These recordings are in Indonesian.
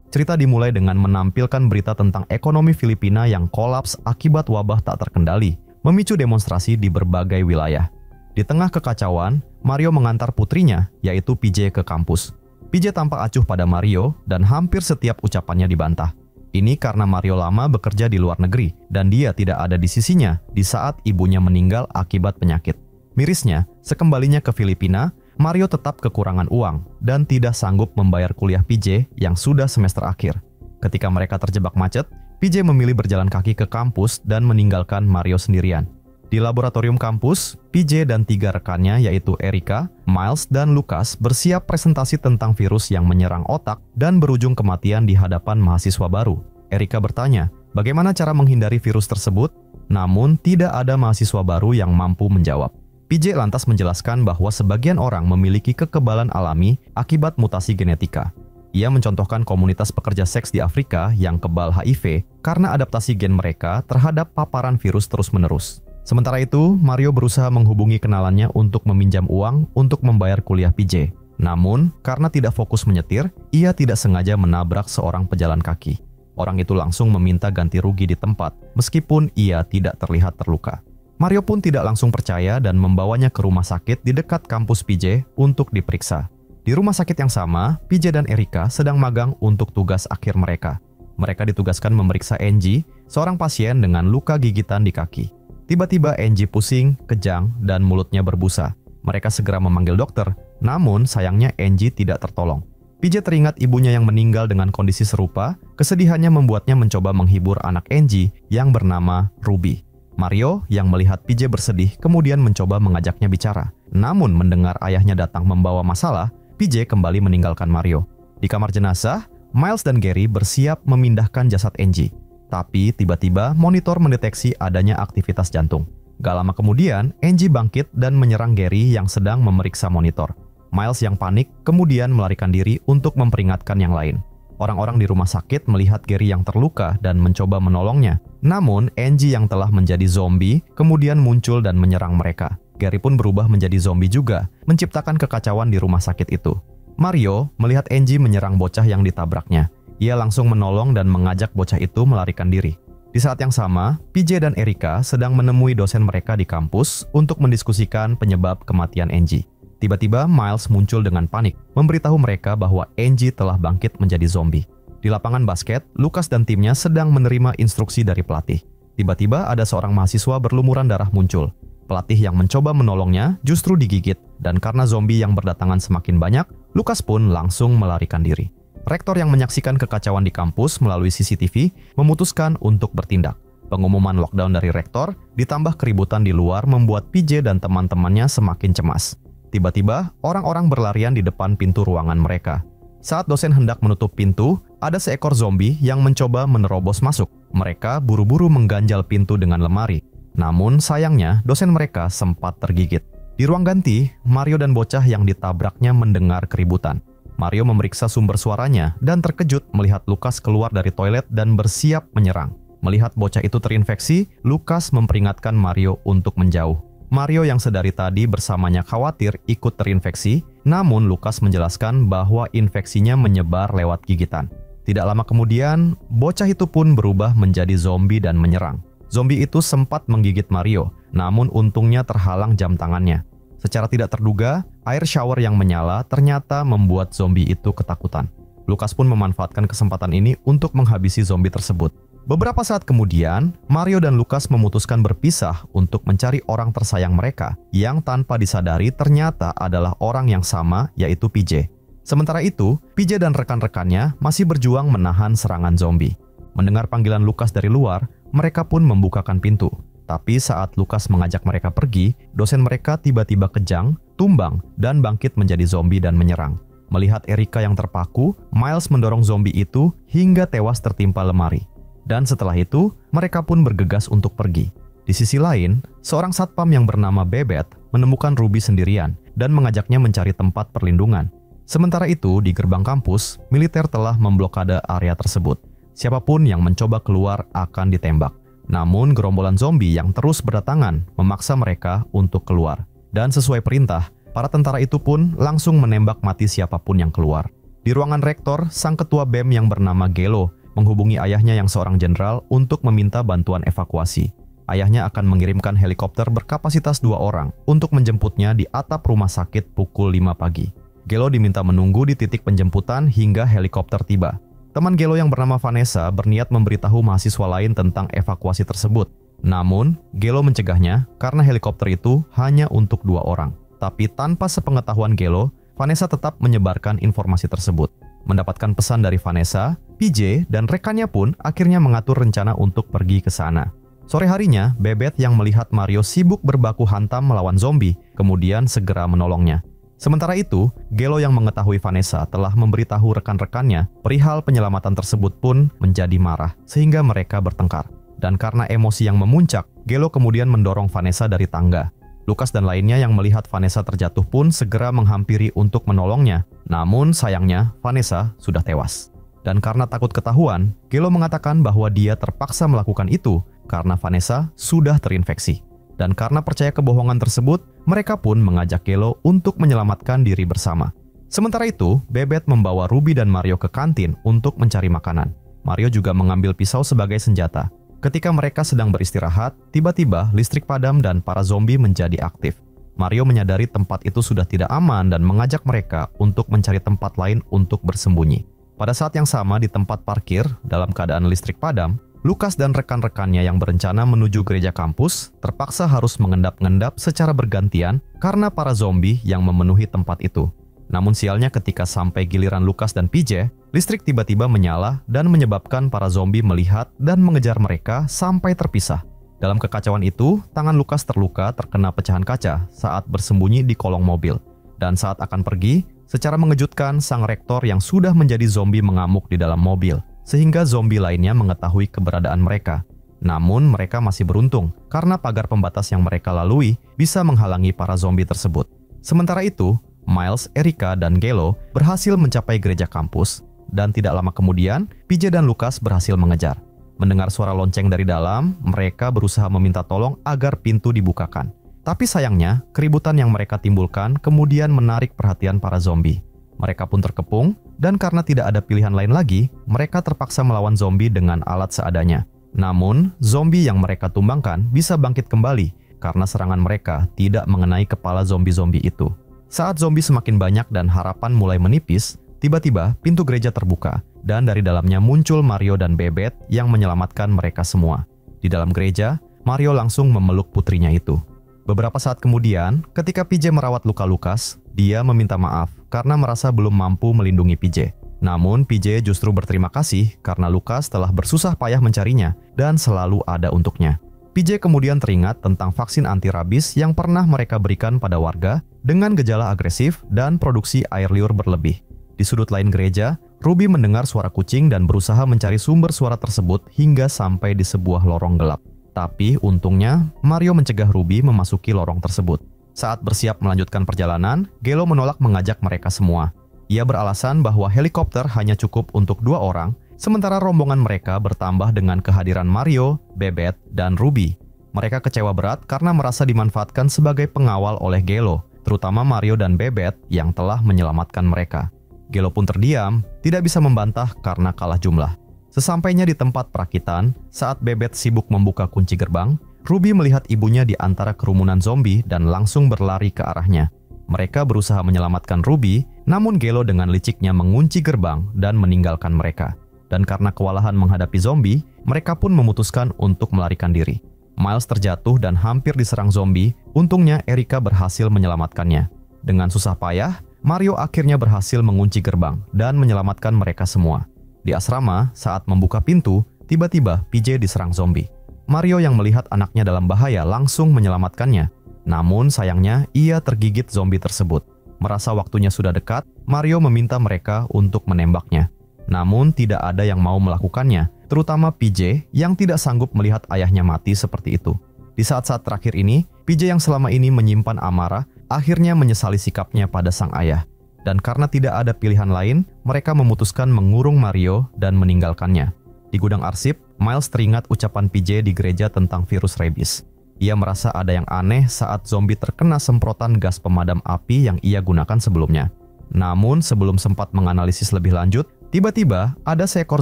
Cerita dimulai dengan menampilkan berita tentang ekonomi Filipina yang kolaps akibat wabah tak terkendali, memicu demonstrasi di berbagai wilayah. Di tengah kekacauan, Mario mengantar putrinya, yaitu PJ, ke kampus. PJ tampak acuh pada Mario dan hampir setiap ucapannya dibantah. Ini karena Mario lama bekerja di luar negeri dan dia tidak ada di sisinya di saat ibunya meninggal akibat penyakit. Mirisnya, sekembalinya ke Filipina, Mario tetap kekurangan uang dan tidak sanggup membayar kuliah PJ yang sudah semester akhir. Ketika mereka terjebak macet, PJ memilih berjalan kaki ke kampus dan meninggalkan Mario sendirian. Di laboratorium kampus, PJ dan 3 rekannya yaitu Erica, Miles, dan Lucas bersiap presentasi tentang virus yang menyerang otak dan berujung kematian di hadapan mahasiswa baru. Erica bertanya, bagaimana cara menghindari virus tersebut? Namun, tidak ada mahasiswa baru yang mampu menjawab. PJ lantas menjelaskan bahwa sebagian orang memiliki kekebalan alami akibat mutasi genetika. Ia mencontohkan komunitas pekerja seks di Afrika yang kebal HIV karena adaptasi gen mereka terhadap paparan virus terus-menerus. Sementara itu, Mario berusaha menghubungi kenalannya untuk meminjam uang untuk membayar kuliah PJ. Namun, karena tidak fokus menyetir, ia tidak sengaja menabrak seorang pejalan kaki. Orang itu langsung meminta ganti rugi di tempat, meskipun ia tidak terlihat terluka. Mario pun tidak langsung percaya dan membawanya ke rumah sakit di dekat kampus PJ untuk diperiksa. Di rumah sakit yang sama, PJ dan Erica sedang magang untuk tugas akhir mereka. Mereka ditugaskan memeriksa Angie, seorang pasien dengan luka gigitan di kaki. Tiba-tiba Angie pusing, kejang, dan mulutnya berbusa. Mereka segera memanggil dokter, namun sayangnya Angie tidak tertolong. PJ teringat ibunya yang meninggal dengan kondisi serupa, kesedihannya membuatnya mencoba menghibur anak Angie yang bernama Ruby. Mario yang melihat PJ bersedih kemudian mencoba mengajaknya bicara. Namun mendengar ayahnya datang membawa masalah, PJ kembali meninggalkan Mario. Di kamar jenazah, Miles dan Gary bersiap memindahkan jasad Angie. Tapi tiba-tiba monitor mendeteksi adanya aktivitas jantung. Gak lama kemudian, Angie bangkit dan menyerang Gary yang sedang memeriksa monitor. Miles yang panik kemudian melarikan diri untuk memperingatkan yang lain. Orang-orang di rumah sakit melihat Gary yang terluka dan mencoba menolongnya. Namun, Angie yang telah menjadi zombie kemudian muncul dan menyerang mereka. Gary pun berubah menjadi zombie juga, menciptakan kekacauan di rumah sakit itu. Mario melihat Angie menyerang bocah yang ditabraknya. Ia langsung menolong dan mengajak bocah itu melarikan diri. Di saat yang sama, PJ dan Erica sedang menemui dosen mereka di kampus untuk mendiskusikan penyebab kematian Angie. Tiba-tiba Miles muncul dengan panik, memberitahu mereka bahwa Angie telah bangkit menjadi zombie. Di lapangan basket, Lucas dan timnya sedang menerima instruksi dari pelatih. Tiba-tiba ada seorang mahasiswa berlumuran darah muncul. Pelatih yang mencoba menolongnya justru digigit, dan karena zombie yang berdatangan semakin banyak, Lucas pun langsung melarikan diri. Rektor yang menyaksikan kekacauan di kampus melalui CCTV memutuskan untuk bertindak. Pengumuman lockdown dari rektor ditambah keributan di luar membuat PJ dan teman-temannya semakin cemas. Tiba-tiba, orang-orang berlarian di depan pintu ruangan mereka. Saat dosen hendak menutup pintu, ada seekor zombie yang mencoba menerobos masuk. Mereka buru-buru mengganjal pintu dengan lemari. Namun sayangnya, dosen mereka sempat tergigit. Di ruang ganti, Mario dan bocah yang ditabraknya mendengar keributan. Mario memeriksa sumber suaranya dan terkejut melihat Lucas keluar dari toilet dan bersiap menyerang. Melihat bocah itu terinfeksi, Lucas memperingatkan Mario untuk menjauh. Mario yang sedari tadi bersamanya khawatir ikut terinfeksi, namun Lucas menjelaskan bahwa infeksinya menyebar lewat gigitan. Tidak lama kemudian, bocah itu pun berubah menjadi zombie dan menyerang. Zombie itu sempat menggigit Mario, namun untungnya terhalang jam tangannya. Secara tidak terduga, air shower yang menyala ternyata membuat zombie itu ketakutan. Lucas pun memanfaatkan kesempatan ini untuk menghabisi zombie tersebut. Beberapa saat kemudian, Mario dan Lucas memutuskan berpisah untuk mencari orang tersayang mereka yang tanpa disadari ternyata adalah orang yang sama, yaitu PJ. Sementara itu, PJ dan rekan-rekannya masih berjuang menahan serangan zombie. Mendengar panggilan Lucas dari luar, mereka pun membukakan pintu. Tapi saat Lucas mengajak mereka pergi, dosen mereka tiba-tiba kejang, tumbang, dan bangkit menjadi zombie dan menyerang. Melihat Erica yang terpaku, Miles mendorong zombie itu hingga tewas tertimpa lemari. Dan setelah itu, mereka pun bergegas untuk pergi. Di sisi lain, seorang satpam yang bernama Bebet menemukan Ruby sendirian dan mengajaknya mencari tempat perlindungan. Sementara itu, di gerbang kampus, militer telah memblokade area tersebut. Siapapun yang mencoba keluar akan ditembak. Namun, gerombolan zombie yang terus berdatangan memaksa mereka untuk keluar. Dan sesuai perintah, para tentara itu pun langsung menembak mati siapapun yang keluar. Di ruangan rektor, sang ketua BEM yang bernama Gelo menghubungi ayahnya yang seorang jenderal untuk meminta bantuan evakuasi. Ayahnya akan mengirimkan helikopter berkapasitas 2 orang untuk menjemputnya di atap rumah sakit pukul 5 pagi. Gelo diminta menunggu di titik penjemputan hingga helikopter tiba. Teman Gelo yang bernama Vanessa berniat memberitahu mahasiswa lain tentang evakuasi tersebut. Namun, Gelo mencegahnya karena helikopter itu hanya untuk 2 orang. Tapi tanpa sepengetahuan Gelo, Vanessa tetap menyebarkan informasi tersebut. Mendapatkan pesan dari Vanessa, PJ dan rekannya pun akhirnya mengatur rencana untuk pergi ke sana. Sore harinya, Bebet yang melihat Mario sibuk berbaku hantam melawan zombie, kemudian segera menolongnya. Sementara itu, Gelo yang mengetahui Vanessa telah memberitahu rekan-rekannya perihal penyelamatan tersebut pun menjadi marah, sehingga mereka bertengkar. Dan karena emosi yang memuncak, Gelo kemudian mendorong Vanessa dari tangga. Lucas dan lainnya yang melihat Vanessa terjatuh pun segera menghampiri untuk menolongnya. Namun sayangnya, Vanessa sudah tewas. Dan karena takut ketahuan, Gelo mengatakan bahwa dia terpaksa melakukan itu karena Vanessa sudah terinfeksi. Dan karena percaya kebohongan tersebut, mereka pun mengajak Gelo untuk menyelamatkan diri bersama. Sementara itu, Bebet membawa Ruby dan Mario ke kantin untuk mencari makanan. Mario juga mengambil pisau sebagai senjata. Ketika mereka sedang beristirahat, tiba-tiba listrik padam dan para zombie menjadi aktif. Mario menyadari tempat itu sudah tidak aman dan mengajak mereka untuk mencari tempat lain untuk bersembunyi. Pada saat yang sama di tempat parkir, dalam keadaan listrik padam, Lucas dan rekan-rekannya yang berencana menuju gereja kampus terpaksa harus mengendap-ngendap secara bergantian karena para zombie yang memenuhi tempat itu. Namun sialnya ketika sampai giliran Lucas dan PJ, listrik tiba-tiba menyala dan menyebabkan para zombie melihat dan mengejar mereka sampai terpisah. Dalam kekacauan itu, tangan Lucas terluka terkena pecahan kaca saat bersembunyi di kolong mobil. Dan saat akan pergi, secara mengejutkan sang rektor yang sudah menjadi zombie mengamuk di dalam mobil, sehingga zombie lainnya mengetahui keberadaan mereka. Namun mereka masih beruntung karena pagar pembatas yang mereka lalui bisa menghalangi para zombie tersebut. Sementara itu, Miles, Erica, dan Gelo berhasil mencapai gereja kampus, dan tidak lama kemudian, PJ dan Lucas berhasil mengejar. Mendengar suara lonceng dari dalam, mereka berusaha meminta tolong agar pintu dibukakan. Tapi sayangnya, keributan yang mereka timbulkan kemudian menarik perhatian para zombie. Mereka pun terkepung, dan karena tidak ada pilihan lain lagi, mereka terpaksa melawan zombie dengan alat seadanya. Namun, zombie yang mereka tumbangkan bisa bangkit kembali karena serangan mereka tidak mengenai kepala zombie-zombie itu. Saat zombie semakin banyak dan harapan mulai menipis, tiba-tiba pintu gereja terbuka, dan dari dalamnya muncul Mario dan Bebet yang menyelamatkan mereka semua. Di dalam gereja, Mario langsung memeluk putrinya itu. Beberapa saat kemudian, ketika PJ merawat luka Lucas, dia meminta maaf karena merasa belum mampu melindungi PJ. Namun PJ justru berterima kasih karena Lucas telah bersusah payah mencarinya dan selalu ada untuknya. PJ kemudian teringat tentang vaksin anti-rabies yang pernah mereka berikan pada warga dengan gejala agresif dan produksi air liur berlebih. Di sudut lain gereja, Ruby mendengar suara kucing dan berusaha mencari sumber suara tersebut hingga sampai di sebuah lorong gelap. Tapi untungnya, Mario mencegah Ruby memasuki lorong tersebut. Saat bersiap melanjutkan perjalanan, Gelo menolak mengajak mereka semua. Ia beralasan bahwa helikopter hanya cukup untuk 2 orang, sementara rombongan mereka bertambah dengan kehadiran Mario, Bebet, dan Ruby. Mereka kecewa berat karena merasa dimanfaatkan sebagai pengawal oleh Gelo, terutama Mario dan Bebet yang telah menyelamatkan mereka. Gelo pun terdiam, tidak bisa membantah karena kalah jumlah. Sesampainya di tempat perakitan, saat Bebet sibuk membuka kunci gerbang, Ruby melihat ibunya di antara kerumunan zombie dan langsung berlari ke arahnya. Mereka berusaha menyelamatkan Ruby, namun Gelo dengan liciknya mengunci gerbang dan meninggalkan mereka. Dan karena kewalahan menghadapi zombie, mereka pun memutuskan untuk melarikan diri. Miles terjatuh dan hampir diserang zombie, untungnya Erica berhasil menyelamatkannya. Dengan susah payah, Mario akhirnya berhasil mengunci gerbang dan menyelamatkan mereka semua. Di asrama, saat membuka pintu, tiba-tiba PJ diserang zombie. Mario yang melihat anaknya dalam bahaya langsung menyelamatkannya. Namun sayangnya, ia tergigit zombie tersebut. Merasa waktunya sudah dekat, Mario meminta mereka untuk menembaknya. Namun tidak ada yang mau melakukannya, terutama PJ yang tidak sanggup melihat ayahnya mati seperti itu. Di saat-saat terakhir ini, PJ yang selama ini menyimpan amarah, akhirnya menyesali sikapnya pada sang ayah. Dan karena tidak ada pilihan lain, mereka memutuskan mengurung Mario dan meninggalkannya. Di gudang arsip, Miles teringat ucapan PJ di gereja tentang virus rabies. Ia merasa ada yang aneh saat zombie terkena semprotan gas pemadam api yang ia gunakan sebelumnya. Namun sebelum sempat menganalisis lebih lanjut, tiba-tiba ada seekor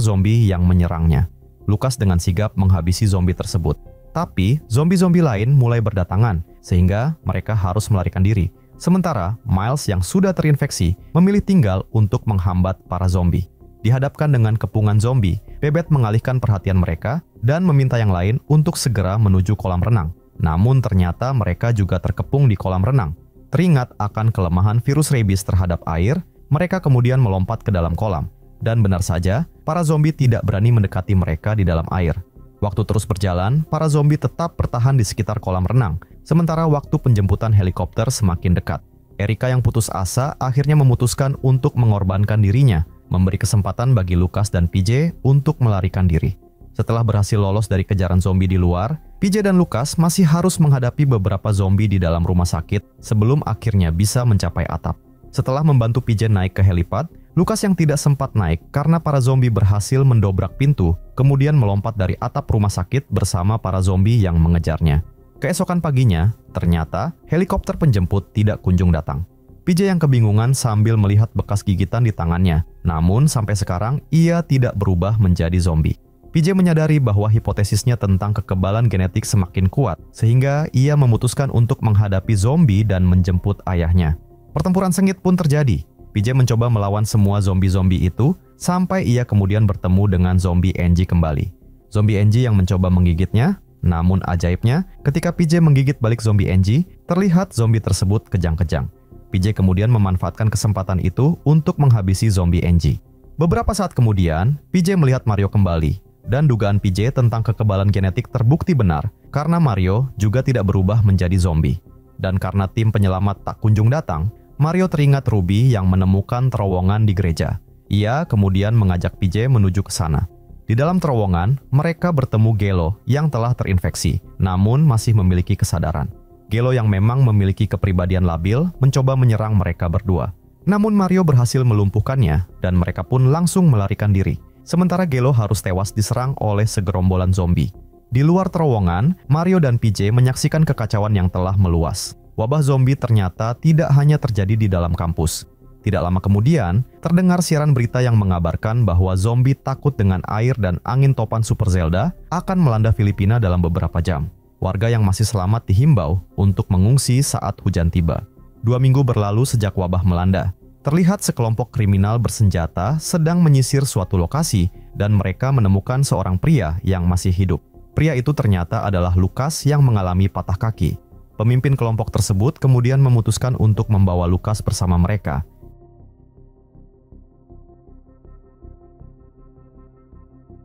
zombie yang menyerangnya. Lucas dengan sigap menghabisi zombie tersebut. Tapi zombie-zombie lain mulai berdatangan, sehingga mereka harus melarikan diri. Sementara Miles yang sudah terinfeksi memilih tinggal untuk menghambat para zombie. Dihadapkan dengan kepungan zombie, Bebet mengalihkan perhatian mereka dan meminta yang lain untuk segera menuju kolam renang. Namun ternyata mereka juga terkepung di kolam renang. Teringat akan kelemahan virus rabies terhadap air, mereka kemudian melompat ke dalam kolam. Dan benar saja, para zombie tidak berani mendekati mereka di dalam air. Waktu terus berjalan, para zombie tetap bertahan di sekitar kolam renang, sementara waktu penjemputan helikopter semakin dekat. Erika yang putus asa akhirnya memutuskan untuk mengorbankan dirinya, memberi kesempatan bagi Lucas dan PJ untuk melarikan diri. Setelah berhasil lolos dari kejaran zombie di luar, PJ dan Lucas masih harus menghadapi beberapa zombie di dalam rumah sakit sebelum akhirnya bisa mencapai atap. Setelah membantu PJ naik ke helipad, Lucas yang tidak sempat naik karena para zombie berhasil mendobrak pintu, kemudian melompat dari atap rumah sakit bersama para zombie yang mengejarnya. Keesokan paginya, ternyata helikopter penjemput tidak kunjung datang. PJ yang kebingungan sambil melihat bekas gigitan di tangannya, namun sampai sekarang ia tidak berubah menjadi zombie. PJ menyadari bahwa hipotesisnya tentang kekebalan genetik semakin kuat, sehingga ia memutuskan untuk menghadapi zombie dan menjemput ayahnya. Pertempuran sengit pun terjadi. PJ mencoba melawan semua zombie-zombie itu, sampai ia kemudian bertemu dengan zombie Angie kembali. Zombie Angie yang mencoba menggigitnya, namun ajaibnya, ketika PJ menggigit balik zombie Angie, terlihat zombie tersebut kejang-kejang. PJ kemudian memanfaatkan kesempatan itu untuk menghabisi zombie Angie. Beberapa saat kemudian, PJ melihat Mario kembali, dan dugaan PJ tentang kekebalan genetik terbukti benar, karena Mario juga tidak berubah menjadi zombie. Dan karena tim penyelamat tak kunjung datang, Mario teringat Ruby yang menemukan terowongan di gereja. Ia kemudian mengajak PJ menuju ke sana. Di dalam terowongan, mereka bertemu Gelo yang telah terinfeksi, namun masih memiliki kesadaran. Gelo yang memang memiliki kepribadian labil mencoba menyerang mereka berdua. Namun Mario berhasil melumpuhkannya dan mereka pun langsung melarikan diri. Sementara Gelo harus tewas diserang oleh segerombolan zombie. Di luar terowongan, Mario dan PJ menyaksikan kekacauan yang telah meluas. Wabah zombie ternyata tidak hanya terjadi di dalam kampus. Tidak lama kemudian, terdengar siaran berita yang mengabarkan bahwa zombie takut dengan air dan angin topan Super Zelda akan melanda Filipina dalam beberapa jam. Warga yang masih selamat dihimbau untuk mengungsi saat hujan tiba. 2 minggu berlalu sejak wabah melanda. Terlihat sekelompok kriminal bersenjata sedang menyisir suatu lokasi dan mereka menemukan seorang pria yang masih hidup. Pria itu ternyata adalah Lucas yang mengalami patah kaki. Pemimpin kelompok tersebut kemudian memutuskan untuk membawa Lucas bersama mereka.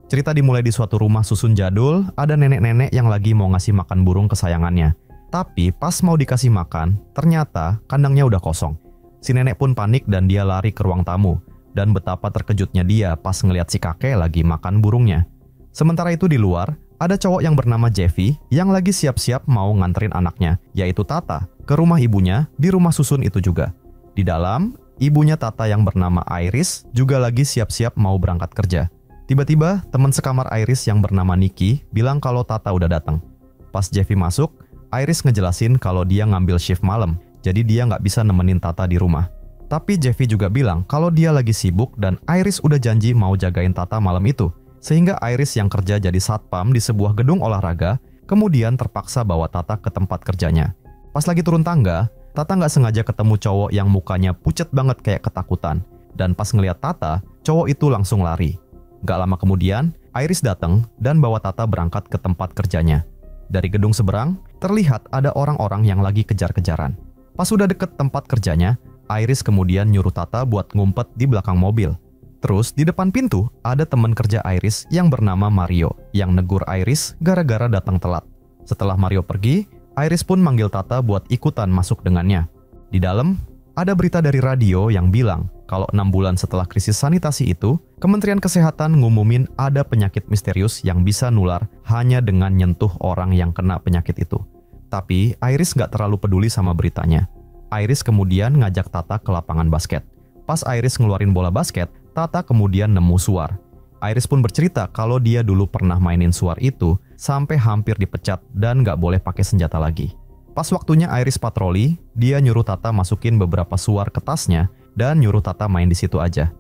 Cerita dimulai di suatu rumah susun jadul, ada nenek-nenek yang lagi mau ngasih makan burung kesayangannya. Tapi pas mau dikasih makan, ternyata kandangnya udah kosong. Si nenek pun panik dan dia lari ke ruang tamu. Dan betapa terkejutnya dia pas ngeliat si kakek lagi makan burungnya. Sementara itu di luar, ada cowok yang bernama Jeffy yang lagi siap-siap mau nganterin anaknya, yaitu Tata, ke rumah ibunya di rumah susun itu juga. Di dalam, ibunya Tata yang bernama Iris juga lagi siap-siap mau berangkat kerja. Tiba-tiba, teman sekamar Iris yang bernama Nikki bilang kalau Tata udah datang. Pas Jeffy masuk, Iris ngejelasin kalau dia ngambil shift malam, jadi dia nggak bisa nemenin Tata di rumah. Tapi Jeffy juga bilang kalau dia lagi sibuk dan Iris udah janji mau jagain Tata malam itu. Sehingga Iris yang kerja jadi satpam di sebuah gedung olahraga, kemudian terpaksa bawa Tata ke tempat kerjanya. Pas lagi turun tangga, Tata nggak sengaja ketemu cowok yang mukanya pucet banget kayak ketakutan. Dan pas ngeliat Tata, cowok itu langsung lari. Gak lama kemudian, Iris datang dan bawa Tata berangkat ke tempat kerjanya. Dari gedung seberang, terlihat ada orang-orang yang lagi kejar-kejaran. Pas udah deket tempat kerjanya, Iris kemudian nyuruh Tata buat ngumpet di belakang mobil. Terus di depan pintu ada teman kerja Iris yang bernama Mario yang negur Iris gara-gara datang telat. Setelah Mario pergi, Iris pun manggil Tata buat ikutan masuk dengannya. Di dalam, ada berita dari radio yang bilang kalau 6 bulan setelah krisis sanitasi itu, Kementerian Kesehatan ngumumin ada penyakit misterius yang bisa nular hanya dengan nyentuh orang yang kena penyakit itu. Tapi Iris nggak terlalu peduli sama beritanya. Iris kemudian ngajak Tata ke lapangan basket. Pas Iris ngeluarin bola basket, Tata kemudian nemu suar. Iris pun bercerita kalau dia dulu pernah mainin suar itu sampai hampir dipecat dan nggak boleh pakai senjata lagi. Pas waktunya Iris patroli, dia nyuruh Tata masukin beberapa suar ke tasnya dan nyuruh Tata main di situ aja.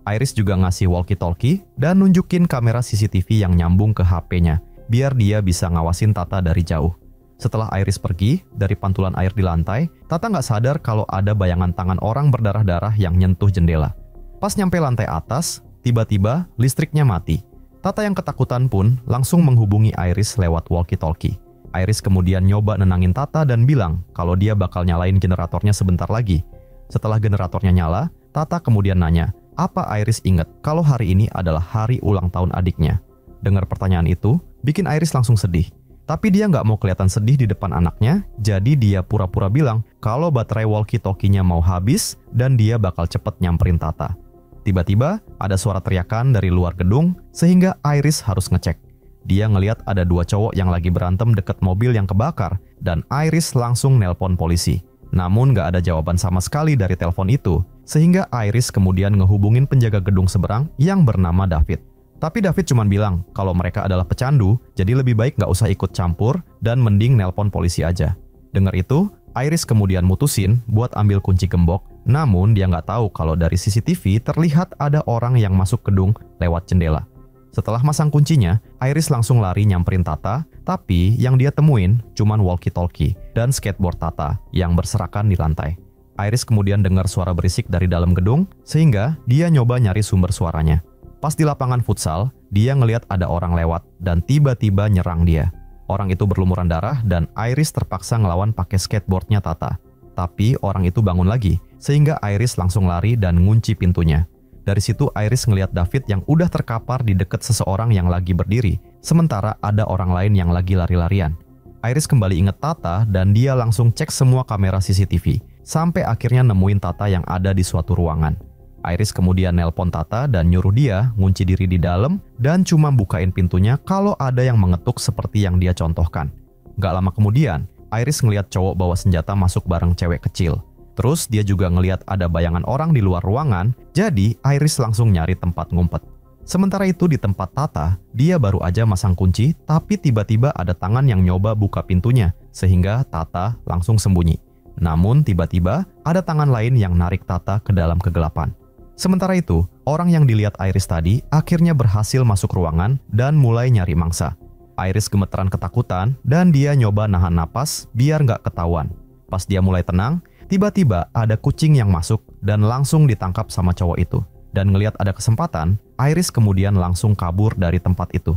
Iris juga ngasih walkie-talkie dan nunjukin kamera CCTV yang nyambung ke HP-nya, biar dia bisa ngawasin Tata dari jauh. Setelah Iris pergi dari pantulan air di lantai, Tata nggak sadar kalau ada bayangan tangan orang berdarah-darah yang nyentuh jendela. Pas nyampe lantai atas, tiba-tiba listriknya mati. Tata yang ketakutan pun langsung menghubungi Iris lewat walkie-talkie. Iris kemudian nyoba nenangin Tata dan bilang kalau dia bakal nyalain generatornya sebentar lagi. Setelah generatornya nyala, Tata kemudian nanya, apa Iris inget kalau hari ini adalah hari ulang tahun adiknya? Dengar pertanyaan itu, bikin Iris langsung sedih. Tapi dia nggak mau kelihatan sedih di depan anaknya, jadi dia pura-pura bilang kalau baterai walkie-talkie-nya mau habis dan dia bakal cepet nyamperin Tata. Tiba-tiba ada suara teriakan dari luar gedung sehingga Iris harus ngecek. Dia ngelihat ada dua cowok yang lagi berantem deket mobil yang kebakar dan Iris langsung nelpon polisi. Namun nggak ada jawaban sama sekali dari telepon itu, sehingga Iris kemudian ngehubungin penjaga gedung seberang yang bernama David. Tapi David cuma bilang kalau mereka adalah pecandu, jadi lebih baik nggak usah ikut campur dan mending nelpon polisi aja. Dengar itu, Iris kemudian mutusin buat ambil kunci gembok, namun dia nggak tahu kalau dari CCTV terlihat ada orang yang masuk gedung lewat jendela. Setelah masang kuncinya, Iris langsung lari nyamperin Tata, tapi yang dia temuin cuman walkie-talkie dan skateboard Tata yang berserakan di lantai. Iris kemudian dengar suara berisik dari dalam gedung, sehingga dia nyoba nyari sumber suaranya. Pas di lapangan futsal, dia ngelihat ada orang lewat dan tiba-tiba nyerang dia. Orang itu berlumuran darah dan Iris terpaksa ngelawan pakai skateboardnya Tata. Tapi orang itu bangun lagi, sehingga Iris langsung lari dan ngunci pintunya. Dari situ Iris ngelihat David yang udah terkapar di dekat seseorang yang lagi berdiri, sementara ada orang lain yang lagi lari-larian. Iris kembali inget Tata dan dia langsung cek semua kamera CCTV, sampai akhirnya nemuin Tata yang ada di suatu ruangan. Iris kemudian nelpon Tata dan nyuruh dia ngunci diri di dalam dan cuma bukain pintunya kalau ada yang mengetuk seperti yang dia contohkan. Gak lama kemudian, Iris ngelihat cowok bawa senjata masuk bareng cewek kecil. Terus dia juga ngelihat ada bayangan orang di luar ruangan, jadi Iris langsung nyari tempat ngumpet. Sementara itu di tempat Tata, dia baru aja masang kunci, tapi tiba-tiba ada tangan yang nyoba buka pintunya, sehingga Tata langsung sembunyi. Namun tiba-tiba ada tangan lain yang narik Tata ke dalam kegelapan. Sementara itu, orang yang dilihat Iris tadi akhirnya berhasil masuk ruangan dan mulai nyari mangsa. Iris gemeteran ketakutan dan dia nyoba nahan napas biar nggak ketahuan. Pas dia mulai tenang, tiba-tiba ada kucing yang masuk dan langsung ditangkap sama cowok itu. Dan ngelihat ada kesempatan, Iris kemudian langsung kabur dari tempat itu.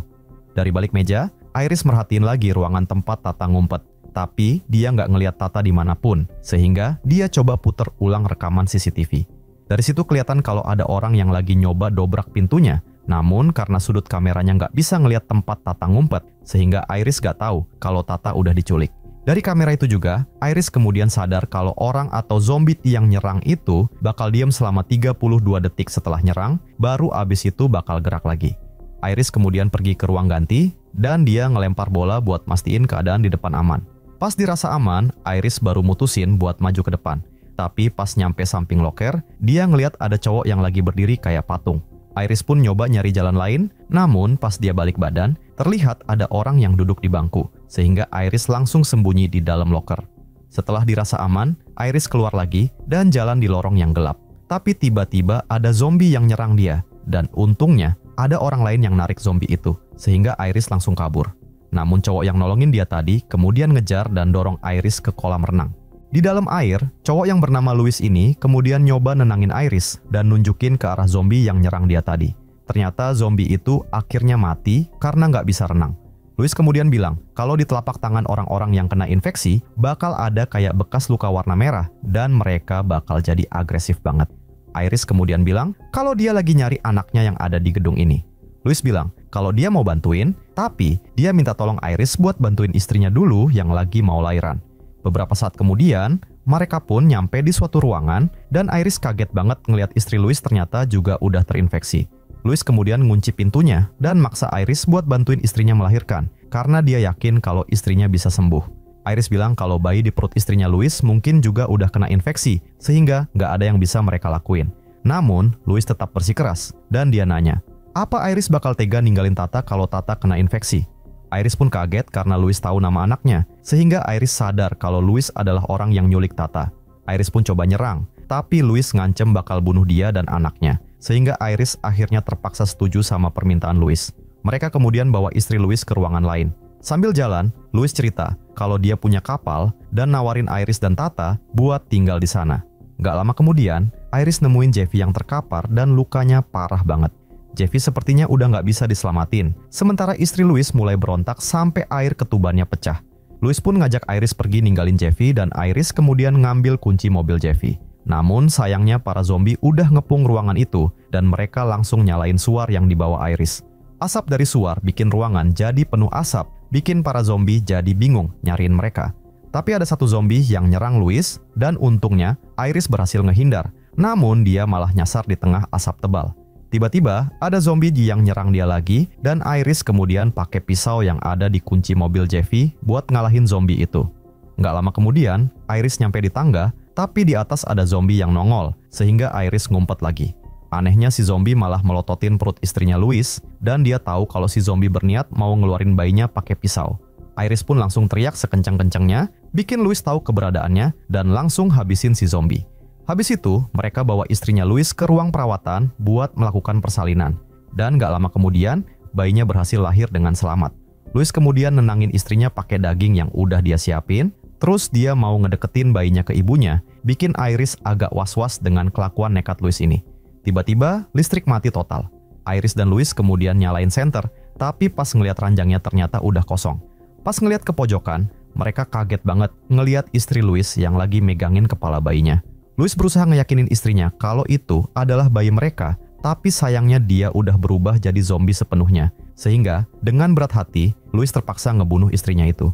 Dari balik meja, Iris merhatiin lagi ruangan tempat Tata ngumpet. Tapi dia nggak ngelihat Tata dimanapun, sehingga dia coba puter ulang rekaman CCTV. Dari situ kelihatan kalau ada orang yang lagi nyoba dobrak pintunya, namun karena sudut kameranya nggak bisa ngelihat tempat Tata ngumpet, sehingga Iris nggak tahu kalau Tata udah diculik. Dari kamera itu juga, Iris kemudian sadar kalau orang atau zombie yang nyerang itu bakal diam selama 32 detik setelah nyerang, baru abis itu bakal gerak lagi. Iris kemudian pergi ke ruang ganti, dan dia ngelempar bola buat mastiin keadaan di depan aman. Pas dirasa aman, Iris baru mutusin buat maju ke depan. Tapi pas nyampe samping loker, dia ngelihat ada cowok yang lagi berdiri kayak patung. Iris pun nyoba nyari jalan lain, namun pas dia balik badan, terlihat ada orang yang duduk di bangku, sehingga Iris langsung sembunyi di dalam loker. Setelah dirasa aman, Iris keluar lagi dan jalan di lorong yang gelap. Tapi tiba-tiba ada zombie yang nyerang dia, dan untungnya ada orang lain yang narik zombie itu, sehingga Iris langsung kabur. Namun cowok yang nolongin dia tadi kemudian ngejar dan dorong Iris ke kolam renang. Di dalam air, cowok yang bernama Louis ini kemudian nyoba nenangin Iris dan nunjukin ke arah zombie yang nyerang dia tadi. Ternyata zombie itu akhirnya mati karena nggak bisa renang. Louis kemudian bilang kalau di telapak tangan orang-orang yang kena infeksi bakal ada kayak bekas luka warna merah dan mereka bakal jadi agresif banget. Iris kemudian bilang kalau dia lagi nyari anaknya yang ada di gedung ini. Louis bilang kalau dia mau bantuin, tapi dia minta tolong Iris buat bantuin istrinya dulu yang lagi mau lahiran. Beberapa saat kemudian, mereka pun nyampe di suatu ruangan dan Iris kaget banget ngelihat istri Louis ternyata juga udah terinfeksi. Louis kemudian ngunci pintunya dan maksa Iris buat bantuin istrinya melahirkan karena dia yakin kalau istrinya bisa sembuh. Iris bilang kalau bayi di perut istrinya Louis mungkin juga udah kena infeksi sehingga nggak ada yang bisa mereka lakuin. Namun, Louis tetap bersikeras dan dia nanya, apa Iris bakal tega ninggalin Tata kalau Tata kena infeksi? Iris pun kaget karena Louis tahu nama anaknya, sehingga Iris sadar kalau Louis adalah orang yang nyulik Tata. Iris pun coba nyerang, tapi Louis ngancem bakal bunuh dia dan anaknya, sehingga Iris akhirnya terpaksa setuju sama permintaan Louis. Mereka kemudian bawa istri Louis ke ruangan lain. Sambil jalan, Louis cerita kalau dia punya kapal dan nawarin Iris dan Tata buat tinggal di sana. Gak lama kemudian, Iris nemuin Jeffy yang terkapar dan lukanya parah banget. Jeffy sepertinya udah gak bisa diselamatin, sementara istri Louis mulai berontak sampai air ketubannya pecah. Louis pun ngajak Iris pergi ninggalin Jeffy dan Iris kemudian ngambil kunci mobil Jeffy. Namun sayangnya para zombie udah ngepung ruangan itu dan mereka langsung nyalain suar yang dibawa Iris. Asap dari suar bikin ruangan jadi penuh asap, bikin para zombie jadi bingung nyariin mereka. Tapi ada satu zombie yang nyerang Louis dan untungnya Iris berhasil ngehindar, namun dia malah nyasar di tengah asap tebal. Tiba-tiba ada zombie yang nyerang dia lagi dan Iris kemudian pakai pisau yang ada di kunci mobil Jeffy buat ngalahin zombie itu. Nggak lama kemudian, Iris nyampe di tangga, tapi di atas ada zombie yang nongol, sehingga Iris ngumpet lagi. Anehnya si zombie malah melototin perut istrinya Louis, dan dia tahu kalau si zombie berniat mau ngeluarin bayinya pakai pisau. Iris pun langsung teriak sekencang-kencangnya, bikin Louis tahu keberadaannya, dan langsung habisin si zombie. Habis itu, mereka bawa istrinya Louis ke ruang perawatan buat melakukan persalinan. Dan gak lama kemudian, bayinya berhasil lahir dengan selamat. Louis kemudian nenangin istrinya pakai daging yang udah dia siapin, terus dia mau ngedeketin bayinya ke ibunya, bikin Iris agak was-was dengan kelakuan nekat Louis ini. Tiba-tiba, listrik mati total. Iris dan Louis kemudian nyalain senter, tapi pas ngeliat ranjangnya ternyata udah kosong. Pas ngeliat ke pojokan, mereka kaget banget ngeliat istri Louis yang lagi megangin kepala bayinya. Louis berusaha ngeyakinin istrinya kalau itu adalah bayi mereka, tapi sayangnya dia udah berubah jadi zombie sepenuhnya. Sehingga, dengan berat hati, Louis terpaksa ngebunuh istrinya itu.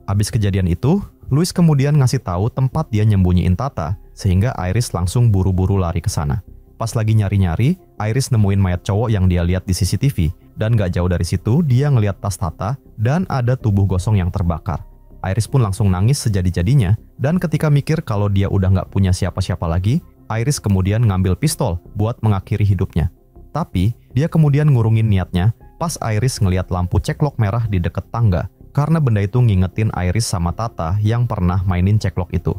Abis kejadian itu, Louis kemudian ngasih tahu tempat dia nyembunyiin Tata, sehingga Iris langsung buru-buru lari ke sana. Pas lagi nyari-nyari, Iris nemuin mayat cowok yang dia lihat di CCTV, dan gak jauh dari situ dia ngeliat tas Tata dan ada tubuh gosong yang terbakar. Iris pun langsung nangis sejadi-jadinya, dan ketika mikir kalau dia udah gak punya siapa-siapa lagi, Iris kemudian ngambil pistol buat mengakhiri hidupnya. Tapi, dia kemudian ngurungin niatnya pas Iris ngeliat lampu ceklok merah di deket tangga, karena benda itu ngingetin Iris sama Tata yang pernah mainin ceklok itu.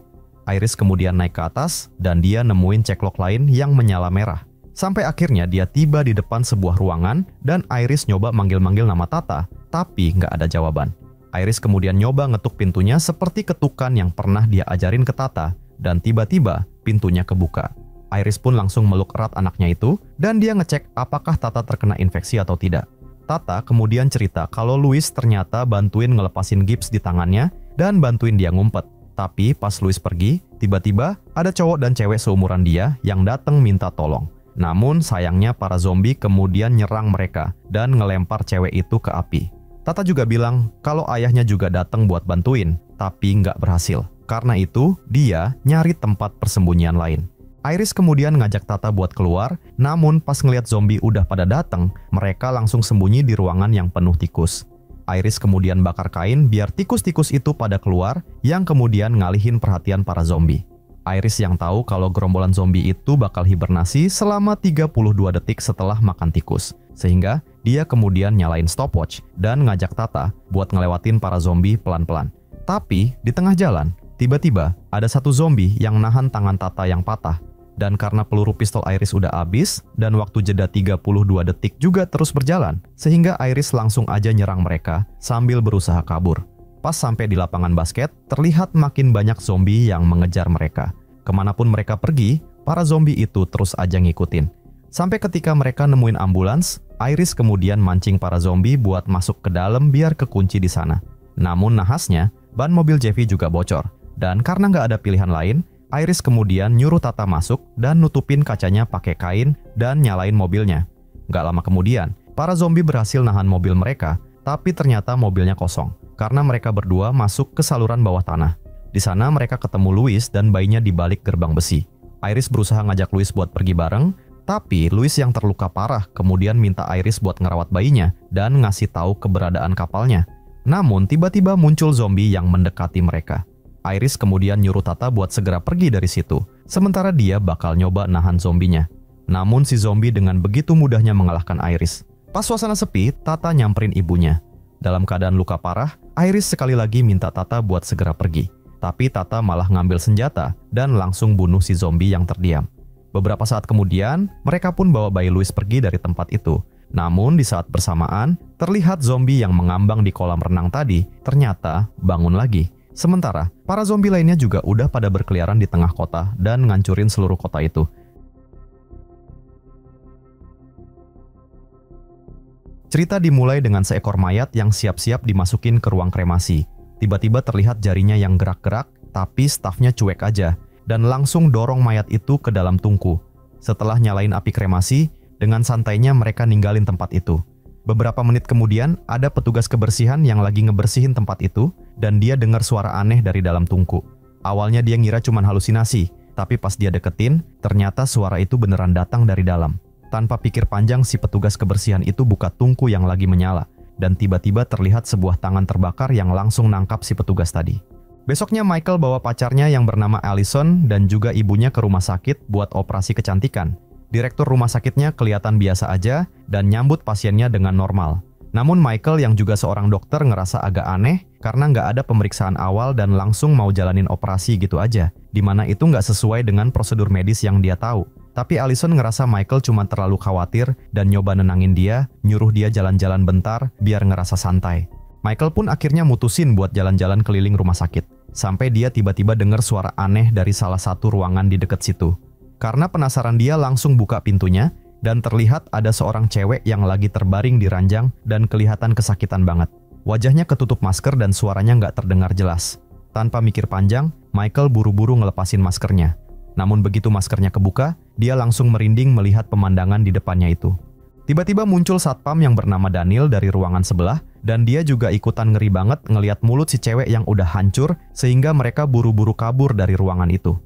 Iris kemudian naik ke atas, dan dia nemuin ceklok lain yang menyala merah. Sampai akhirnya dia tiba di depan sebuah ruangan, dan Iris nyoba manggil-manggil nama Tata, tapi nggak ada jawaban. Iris kemudian nyoba ngetuk pintunya seperti ketukan yang pernah dia ajarin ke Tata, dan tiba-tiba pintunya kebuka. Iris pun langsung meluk erat anaknya itu, dan dia ngecek apakah Tata terkena infeksi atau tidak. Tata kemudian cerita kalau Louis ternyata bantuin ngelepasin gips di tangannya, dan bantuin dia ngumpet. Tapi pas Louis pergi, tiba-tiba ada cowok dan cewek seumuran dia yang datang minta tolong. Namun sayangnya para zombie kemudian nyerang mereka, dan ngelempar cewek itu ke api. Tata juga bilang kalau ayahnya juga datang buat bantuin, tapi nggak berhasil. Karena itu, dia nyari tempat persembunyian lain. Iris kemudian ngajak Tata buat keluar, namun pas ngeliat zombie udah pada datang, mereka langsung sembunyi di ruangan yang penuh tikus. Iris kemudian bakar kain biar tikus-tikus itu pada keluar, yang kemudian ngalihin perhatian para zombie. Iris yang tahu kalau gerombolan zombie itu bakal hibernasi selama 32 detik setelah makan tikus. Sehingga dia kemudian nyalain stopwatch dan ngajak Tata buat ngelewatin para zombie pelan-pelan. Tapi di tengah jalan, tiba-tiba ada satu zombie yang nahan tangan Tata yang patah. Dan karena peluru pistol Iris udah habis dan waktu jeda 32 detik juga terus berjalan, sehingga Iris langsung aja nyerang mereka sambil berusaha kabur. Pas sampai di lapangan basket, terlihat makin banyak zombie yang mengejar mereka. Kemanapun mereka pergi, para zombie itu terus aja ngikutin. Sampai ketika mereka nemuin ambulans, Iris kemudian mancing para zombie buat masuk ke dalam biar kekunci di sana. Namun nahasnya, ban mobil Jeffy juga bocor. Dan karena nggak ada pilihan lain, Iris kemudian nyuruh Tata masuk dan nutupin kacanya pakai kain dan nyalain mobilnya. Nggak lama kemudian, para zombie berhasil nahan mobil mereka, tapi ternyata mobilnya kosong karena mereka berdua masuk ke saluran bawah tanah. Di sana mereka ketemu Louis dan bayinya di balik gerbang besi. Iris berusaha ngajak Louis buat pergi bareng, tapi Louis yang terluka parah kemudian minta Iris buat ngerawat bayinya dan ngasih tahu keberadaan kapalnya. Namun tiba-tiba muncul zombie yang mendekati mereka. Iris kemudian nyuruh Tata buat segera pergi dari situ, sementara dia bakal nyoba nahan zombinya. Namun si zombie dengan begitu mudahnya mengalahkan Iris. Pas suasana sepi, Tata nyamperin ibunya. Dalam keadaan luka parah, Iris sekali lagi minta Tata buat segera pergi. Tapi Tata malah ngambil senjata dan langsung bunuh si zombie yang terdiam. Beberapa saat kemudian, mereka pun bawa bayi Louis pergi dari tempat itu. Namun di saat bersamaan, terlihat zombie yang mengambang di kolam renang tadi ternyata bangun lagi. Sementara, para zombie lainnya juga udah pada berkeliaran di tengah kota dan ngancurin seluruh kota itu. Cerita dimulai dengan seekor mayat yang siap-siap dimasukin ke ruang kremasi. Tiba-tiba terlihat jarinya yang gerak-gerak, tapi stafnya cuek aja, dan langsung dorong mayat itu ke dalam tungku. Setelah nyalain api kremasi, dengan santainya mereka ninggalin tempat itu. Beberapa menit kemudian, ada petugas kebersihan yang lagi ngebersihin tempat itu, dan dia dengar suara aneh dari dalam tungku. Awalnya dia ngira cuman halusinasi, tapi pas dia deketin, ternyata suara itu beneran datang dari dalam. Tanpa pikir panjang, si petugas kebersihan itu buka tungku yang lagi menyala, dan tiba-tiba terlihat sebuah tangan terbakar yang langsung nangkap si petugas tadi. Besoknya Michael bawa pacarnya yang bernama Allison dan juga ibunya ke rumah sakit buat operasi kecantikan. Direktur rumah sakitnya kelihatan biasa aja dan nyambut pasiennya dengan normal. Namun Michael yang juga seorang dokter ngerasa agak aneh karena nggak ada pemeriksaan awal dan langsung mau jalanin operasi gitu aja, dimana itu nggak sesuai dengan prosedur medis yang dia tahu. Tapi Allison ngerasa Michael cuma terlalu khawatir dan nyoba nenangin dia, nyuruh dia jalan-jalan bentar biar ngerasa santai. Michael pun akhirnya mutusin buat jalan-jalan keliling rumah sakit, sampai dia tiba-tiba dengar suara aneh dari salah satu ruangan di dekat situ. Karena penasaran dia langsung buka pintunya, dan terlihat ada seorang cewek yang lagi terbaring di ranjang dan kelihatan kesakitan banget. Wajahnya ketutup masker dan suaranya nggak terdengar jelas. Tanpa mikir panjang, Michael buru-buru ngelepasin maskernya. Namun begitu maskernya kebuka, dia langsung merinding melihat pemandangan di depannya itu. Tiba-tiba muncul satpam yang bernama Daniel dari ruangan sebelah, dan dia juga ikutan ngeri banget ngelihat mulut si cewek yang udah hancur, sehingga mereka buru-buru kabur dari ruangan itu.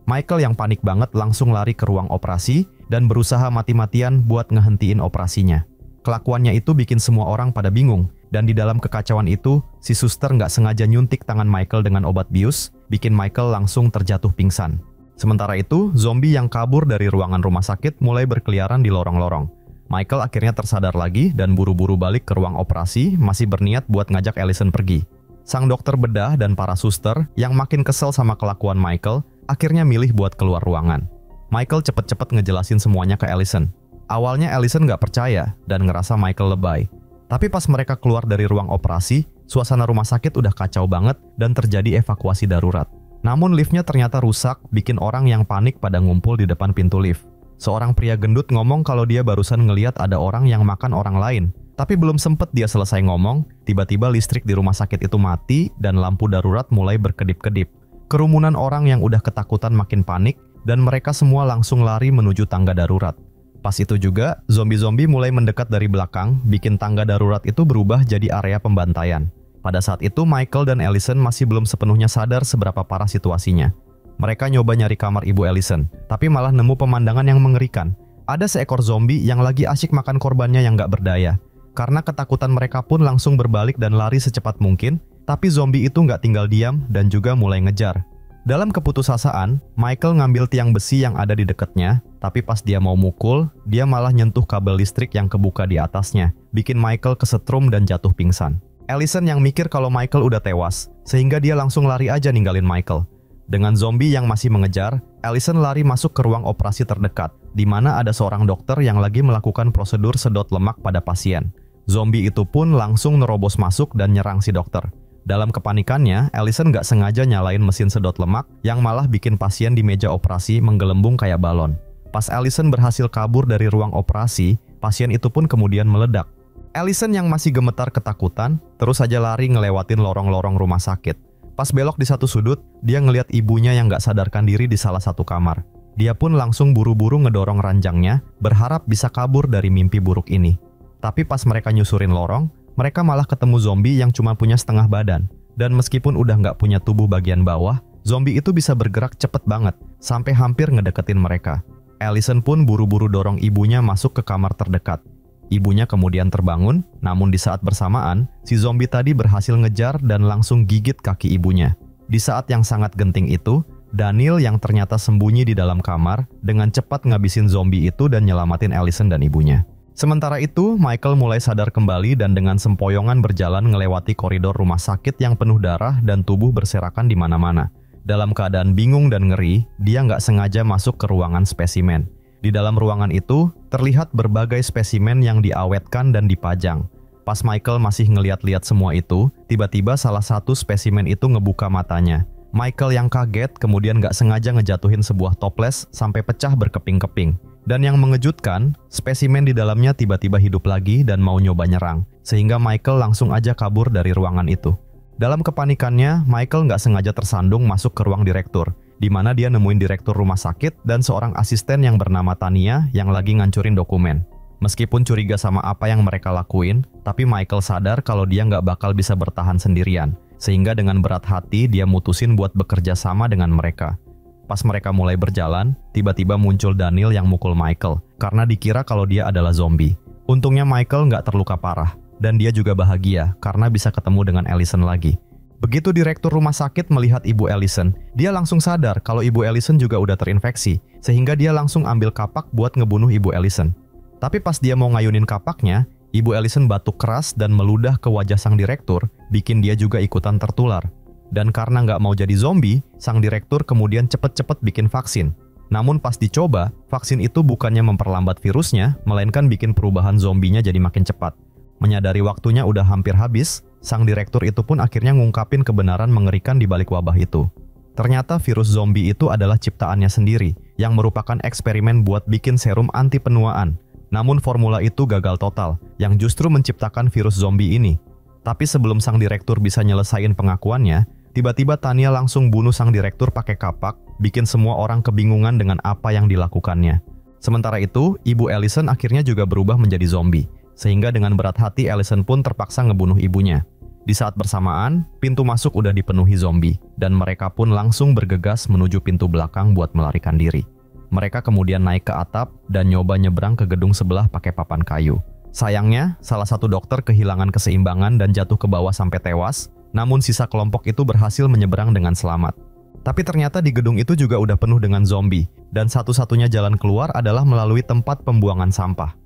Michael yang panik banget langsung lari ke ruang operasi, dan berusaha mati-matian buat ngehentiin operasinya. Kelakuannya itu bikin semua orang pada bingung, dan di dalam kekacauan itu, si suster nggak sengaja nyuntik tangan Michael dengan obat bius, bikin Michael langsung terjatuh pingsan. Sementara itu, zombie yang kabur dari ruangan rumah sakit mulai berkeliaran di lorong-lorong. Michael akhirnya tersadar lagi dan buru-buru balik ke ruang operasi, masih berniat buat ngajak Allison pergi. Sang dokter bedah dan para suster yang makin kesel sama kelakuan Michael, akhirnya milih buat keluar ruangan. Michael cepet-cepet ngejelasin semuanya ke Allison. Awalnya Allison nggak percaya dan ngerasa Michael lebay. Tapi pas mereka keluar dari ruang operasi, suasana rumah sakit udah kacau banget dan terjadi evakuasi darurat. Namun liftnya ternyata rusak, bikin orang yang panik pada ngumpul di depan pintu lift. Seorang pria gendut ngomong kalau dia barusan ngeliat ada orang yang makan orang lain. Tapi belum sempet dia selesai ngomong, tiba-tiba listrik di rumah sakit itu mati dan lampu darurat mulai berkedip-kedip. Kerumunan orang yang udah ketakutan makin panik dan mereka semua langsung lari menuju tangga darurat. Pas itu juga, zombie-zombie mulai mendekat dari belakang, bikin tangga darurat itu berubah jadi area pembantaian. Pada saat itu, Michael dan Allison masih belum sepenuhnya sadar seberapa parah situasinya. Mereka nyoba nyari kamar ibu Allison, tapi malah nemu pemandangan yang mengerikan. Ada seekor zombie yang lagi asyik makan korbannya yang nggak berdaya. Karena ketakutan mereka pun langsung berbalik dan lari secepat mungkin, tapi zombie itu nggak tinggal diam dan juga mulai ngejar. Dalam keputusasaan, Michael ngambil tiang besi yang ada di dekatnya, tapi pas dia mau mukul, dia malah nyentuh kabel listrik yang kebuka di atasnya, bikin Michael kesetrum dan jatuh pingsan. Allison yang mikir kalau Michael udah tewas, sehingga dia langsung lari aja ninggalin Michael. Dengan zombie yang masih mengejar, Allison lari masuk ke ruang operasi terdekat, di mana ada seorang dokter yang lagi melakukan prosedur sedot lemak pada pasien. Zombie itu pun langsung nerobos masuk dan nyerang si dokter. Dalam kepanikannya, Allison nggak sengaja nyalain mesin sedot lemak, yang malah bikin pasien di meja operasi menggelembung kayak balon. Pas Allison berhasil kabur dari ruang operasi, pasien itu pun kemudian meledak. Allison yang masih gemetar ketakutan, terus saja lari ngelewatin lorong-lorong rumah sakit. Pas belok di satu sudut, dia ngeliat ibunya yang gak sadarkan diri di salah satu kamar. Dia pun langsung buru-buru ngedorong ranjangnya, berharap bisa kabur dari mimpi buruk ini. Tapi pas mereka nyusurin lorong, mereka malah ketemu zombie yang cuma punya setengah badan. Dan meskipun udah gak punya tubuh bagian bawah, zombie itu bisa bergerak cepet banget, sampai hampir ngedeketin mereka. Allison pun buru-buru dorong ibunya masuk ke kamar terdekat. Ibunya kemudian terbangun, namun di saat bersamaan, si zombie tadi berhasil ngejar dan langsung gigit kaki ibunya. Di saat yang sangat genting itu, Daniel yang ternyata sembunyi di dalam kamar, dengan cepat ngabisin zombie itu dan nyelamatin Allison dan ibunya. Sementara itu, Michael mulai sadar kembali dan dengan sempoyongan berjalan melewati koridor rumah sakit yang penuh darah dan tubuh berserakan di mana-mana. Dalam keadaan bingung dan ngeri, dia nggak sengaja masuk ke ruangan spesimen. Di dalam ruangan itu, terlihat berbagai spesimen yang diawetkan dan dipajang. Pas Michael masih ngeliat-liat semua itu, tiba-tiba salah satu spesimen itu ngebuka matanya. Michael yang kaget kemudian nggak sengaja ngejatuhin sebuah toples sampai pecah berkeping-keping. Dan yang mengejutkan, spesimen di dalamnya tiba-tiba hidup lagi dan mau nyoba nyerang, sehingga Michael langsung aja kabur dari ruangan itu. Dalam kepanikannya, Michael nggak sengaja tersandung masuk ke ruang direktur, di mana dia nemuin direktur rumah sakit dan seorang asisten yang bernama Tania yang lagi ngancurin dokumen. Meskipun curiga sama apa yang mereka lakuin, tapi Michael sadar kalau dia nggak bakal bisa bertahan sendirian, sehingga dengan berat hati dia mutusin buat bekerja sama dengan mereka. Pas mereka mulai berjalan, tiba-tiba muncul Daniel yang mukul Michael, karena dikira kalau dia adalah zombie. Untungnya Michael nggak terluka parah, dan dia juga bahagia karena bisa ketemu dengan Allison lagi. Begitu direktur rumah sakit melihat Ibu Allison, dia langsung sadar kalau Ibu Allison juga udah terinfeksi, sehingga dia langsung ambil kapak buat ngebunuh Ibu Allison. Tapi pas dia mau ngayunin kapaknya, Ibu Allison batuk keras dan meludah ke wajah sang direktur, bikin dia juga ikutan tertular. Dan karena nggak mau jadi zombie, sang direktur kemudian cepet-cepet bikin vaksin. Namun pas dicoba, vaksin itu bukannya memperlambat virusnya, melainkan bikin perubahan zombinya jadi makin cepat. Menyadari waktunya udah hampir habis, sang direktur itu pun akhirnya ngungkapin kebenaran mengerikan di balik wabah itu. Ternyata virus zombie itu adalah ciptaannya sendiri, yang merupakan eksperimen buat bikin serum anti penuaan. Namun formula itu gagal total, yang justru menciptakan virus zombie ini. Tapi sebelum sang direktur bisa nyelesain pengakuannya, tiba-tiba Tania langsung bunuh sang direktur pakai kapak, bikin semua orang kebingungan dengan apa yang dilakukannya. Sementara itu, Ibu Allison akhirnya juga berubah menjadi zombie, sehingga dengan berat hati Allison pun terpaksa ngebunuh ibunya. Di saat bersamaan, pintu masuk udah dipenuhi zombie, dan mereka pun langsung bergegas menuju pintu belakang buat melarikan diri. Mereka kemudian naik ke atap dan nyoba nyebrang ke gedung sebelah pakai papan kayu. Sayangnya, salah satu dokter kehilangan keseimbangan dan jatuh ke bawah sampai tewas, namun sisa kelompok itu berhasil menyeberang dengan selamat. Tapi ternyata di gedung itu juga udah penuh dengan zombie, dan satu-satunya jalan keluar adalah melalui tempat pembuangan sampah.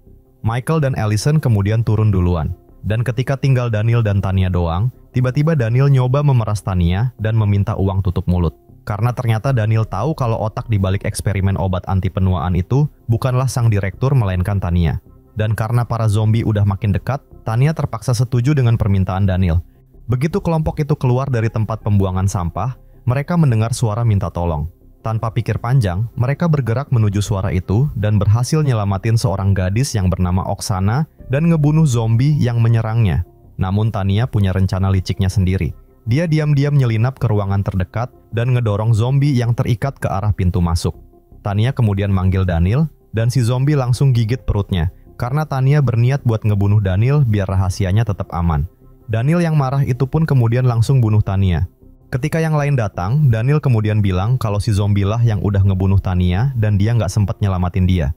Michael dan Allison kemudian turun duluan, dan ketika tinggal Daniel dan Tania doang, tiba-tiba Daniel nyoba memeras Tania dan meminta uang tutup mulut. Karena ternyata Daniel tahu kalau otak di balik eksperimen obat anti penuaan itu bukanlah sang direktur melainkan Tania. Dan karena para zombie udah makin dekat, Tania terpaksa setuju dengan permintaan Daniel. Begitu kelompok itu keluar dari tempat pembuangan sampah, mereka mendengar suara minta tolong. Tanpa pikir panjang, mereka bergerak menuju suara itu dan berhasil nyelamatin seorang gadis yang bernama Oksana dan ngebunuh zombie yang menyerangnya. Namun Tania punya rencana liciknya sendiri. Dia diam-diam nyelinap ke ruangan terdekat dan ngedorong zombie yang terikat ke arah pintu masuk. Tania kemudian manggil Daniel, dan si zombie langsung gigit perutnya, karena Tania berniat buat ngebunuh Daniel biar rahasianya tetap aman. Daniel yang marah itu pun kemudian langsung bunuh Tania. Ketika yang lain datang, Daniel kemudian bilang kalau si zombie lah yang udah ngebunuh Tania dan dia nggak sempat nyelamatin dia.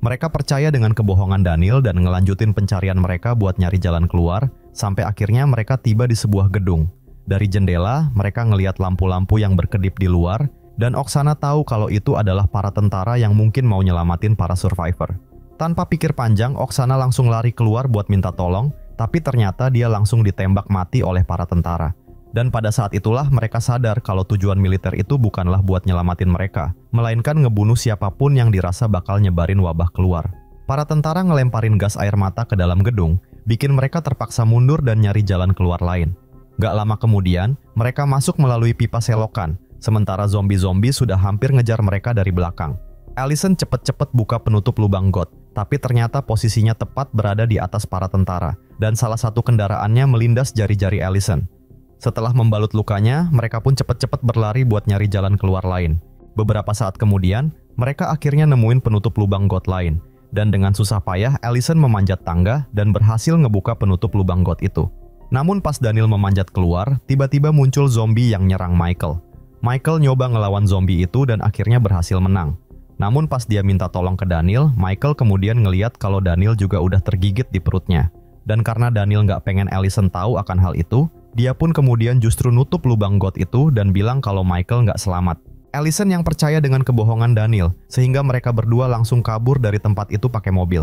Mereka percaya dengan kebohongan Daniel dan ngelanjutin pencarian mereka buat nyari jalan keluar, sampai akhirnya mereka tiba di sebuah gedung. Dari jendela, mereka ngelihat lampu-lampu yang berkedip di luar, dan Oksana tahu kalau itu adalah para tentara yang mungkin mau nyelamatin para survivor. Tanpa pikir panjang, Oksana langsung lari keluar buat minta tolong, tapi ternyata dia langsung ditembak mati oleh para tentara. Dan pada saat itulah mereka sadar kalau tujuan militer itu bukanlah buat nyelamatin mereka, melainkan ngebunuh siapapun yang dirasa bakal nyebarin wabah keluar. Para tentara ngelemparin gas air mata ke dalam gedung, bikin mereka terpaksa mundur dan nyari jalan keluar lain. Gak lama kemudian, mereka masuk melalui pipa selokan, sementara zombie-zombie sudah hampir ngejar mereka dari belakang. Allison cepet-cepet buka penutup lubang got, tapi ternyata posisinya tepat berada di atas para tentara, dan salah satu kendaraannya melindas jari-jari Allison. Setelah membalut lukanya, mereka pun cepet-cepet berlari buat nyari jalan keluar lain. Beberapa saat kemudian, mereka akhirnya nemuin penutup lubang got lain, dan dengan susah payah Allison memanjat tangga dan berhasil ngebuka penutup lubang got itu. Namun pas Daniel memanjat keluar, tiba-tiba muncul zombie yang nyerang Michael. Michael nyoba ngelawan zombie itu dan akhirnya berhasil menang. Namun pas dia minta tolong ke Daniel, Michael kemudian ngeliat kalau Daniel juga udah tergigit di perutnya. Dan karena Daniel nggak pengen Allison tahu akan hal itu, dia pun kemudian justru nutup lubang got itu dan bilang kalau Michael nggak selamat. Allison yang percaya dengan kebohongan Daniel, sehingga mereka berdua langsung kabur dari tempat itu pakai mobil.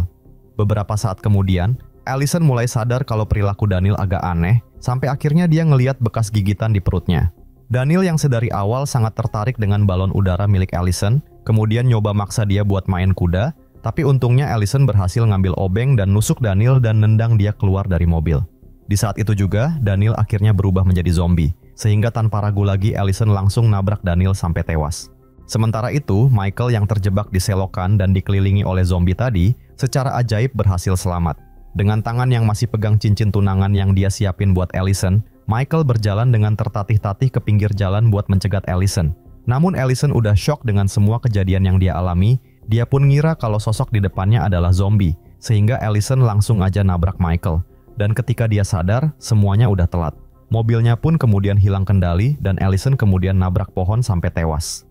Beberapa saat kemudian, Allison mulai sadar kalau perilaku Daniel agak aneh, sampai akhirnya dia ngeliat bekas gigitan di perutnya. Daniel yang sedari awal sangat tertarik dengan balon udara milik Allison, kemudian nyoba maksa dia buat main kuda, tapi untungnya Allison berhasil ngambil obeng dan nusuk Daniel dan nendang dia keluar dari mobil. Di saat itu juga, Daniel akhirnya berubah menjadi zombie, sehingga tanpa ragu lagi Allison langsung nabrak Daniel sampai tewas. Sementara itu, Michael yang terjebak di selokan dan dikelilingi oleh zombie tadi, secara ajaib berhasil selamat. Dengan tangan yang masih pegang cincin tunangan yang dia siapin buat Allison, Michael berjalan dengan tertatih-tatih ke pinggir jalan buat mencegat Allison. Namun Allison udah shock dengan semua kejadian yang dia alami, dia pun ngira kalau sosok di depannya adalah zombie, sehingga Allison langsung aja nabrak Michael. Dan ketika dia sadar, semuanya udah telat. Mobilnya pun kemudian hilang kendali dan Allison kemudian nabrak pohon sampai tewas.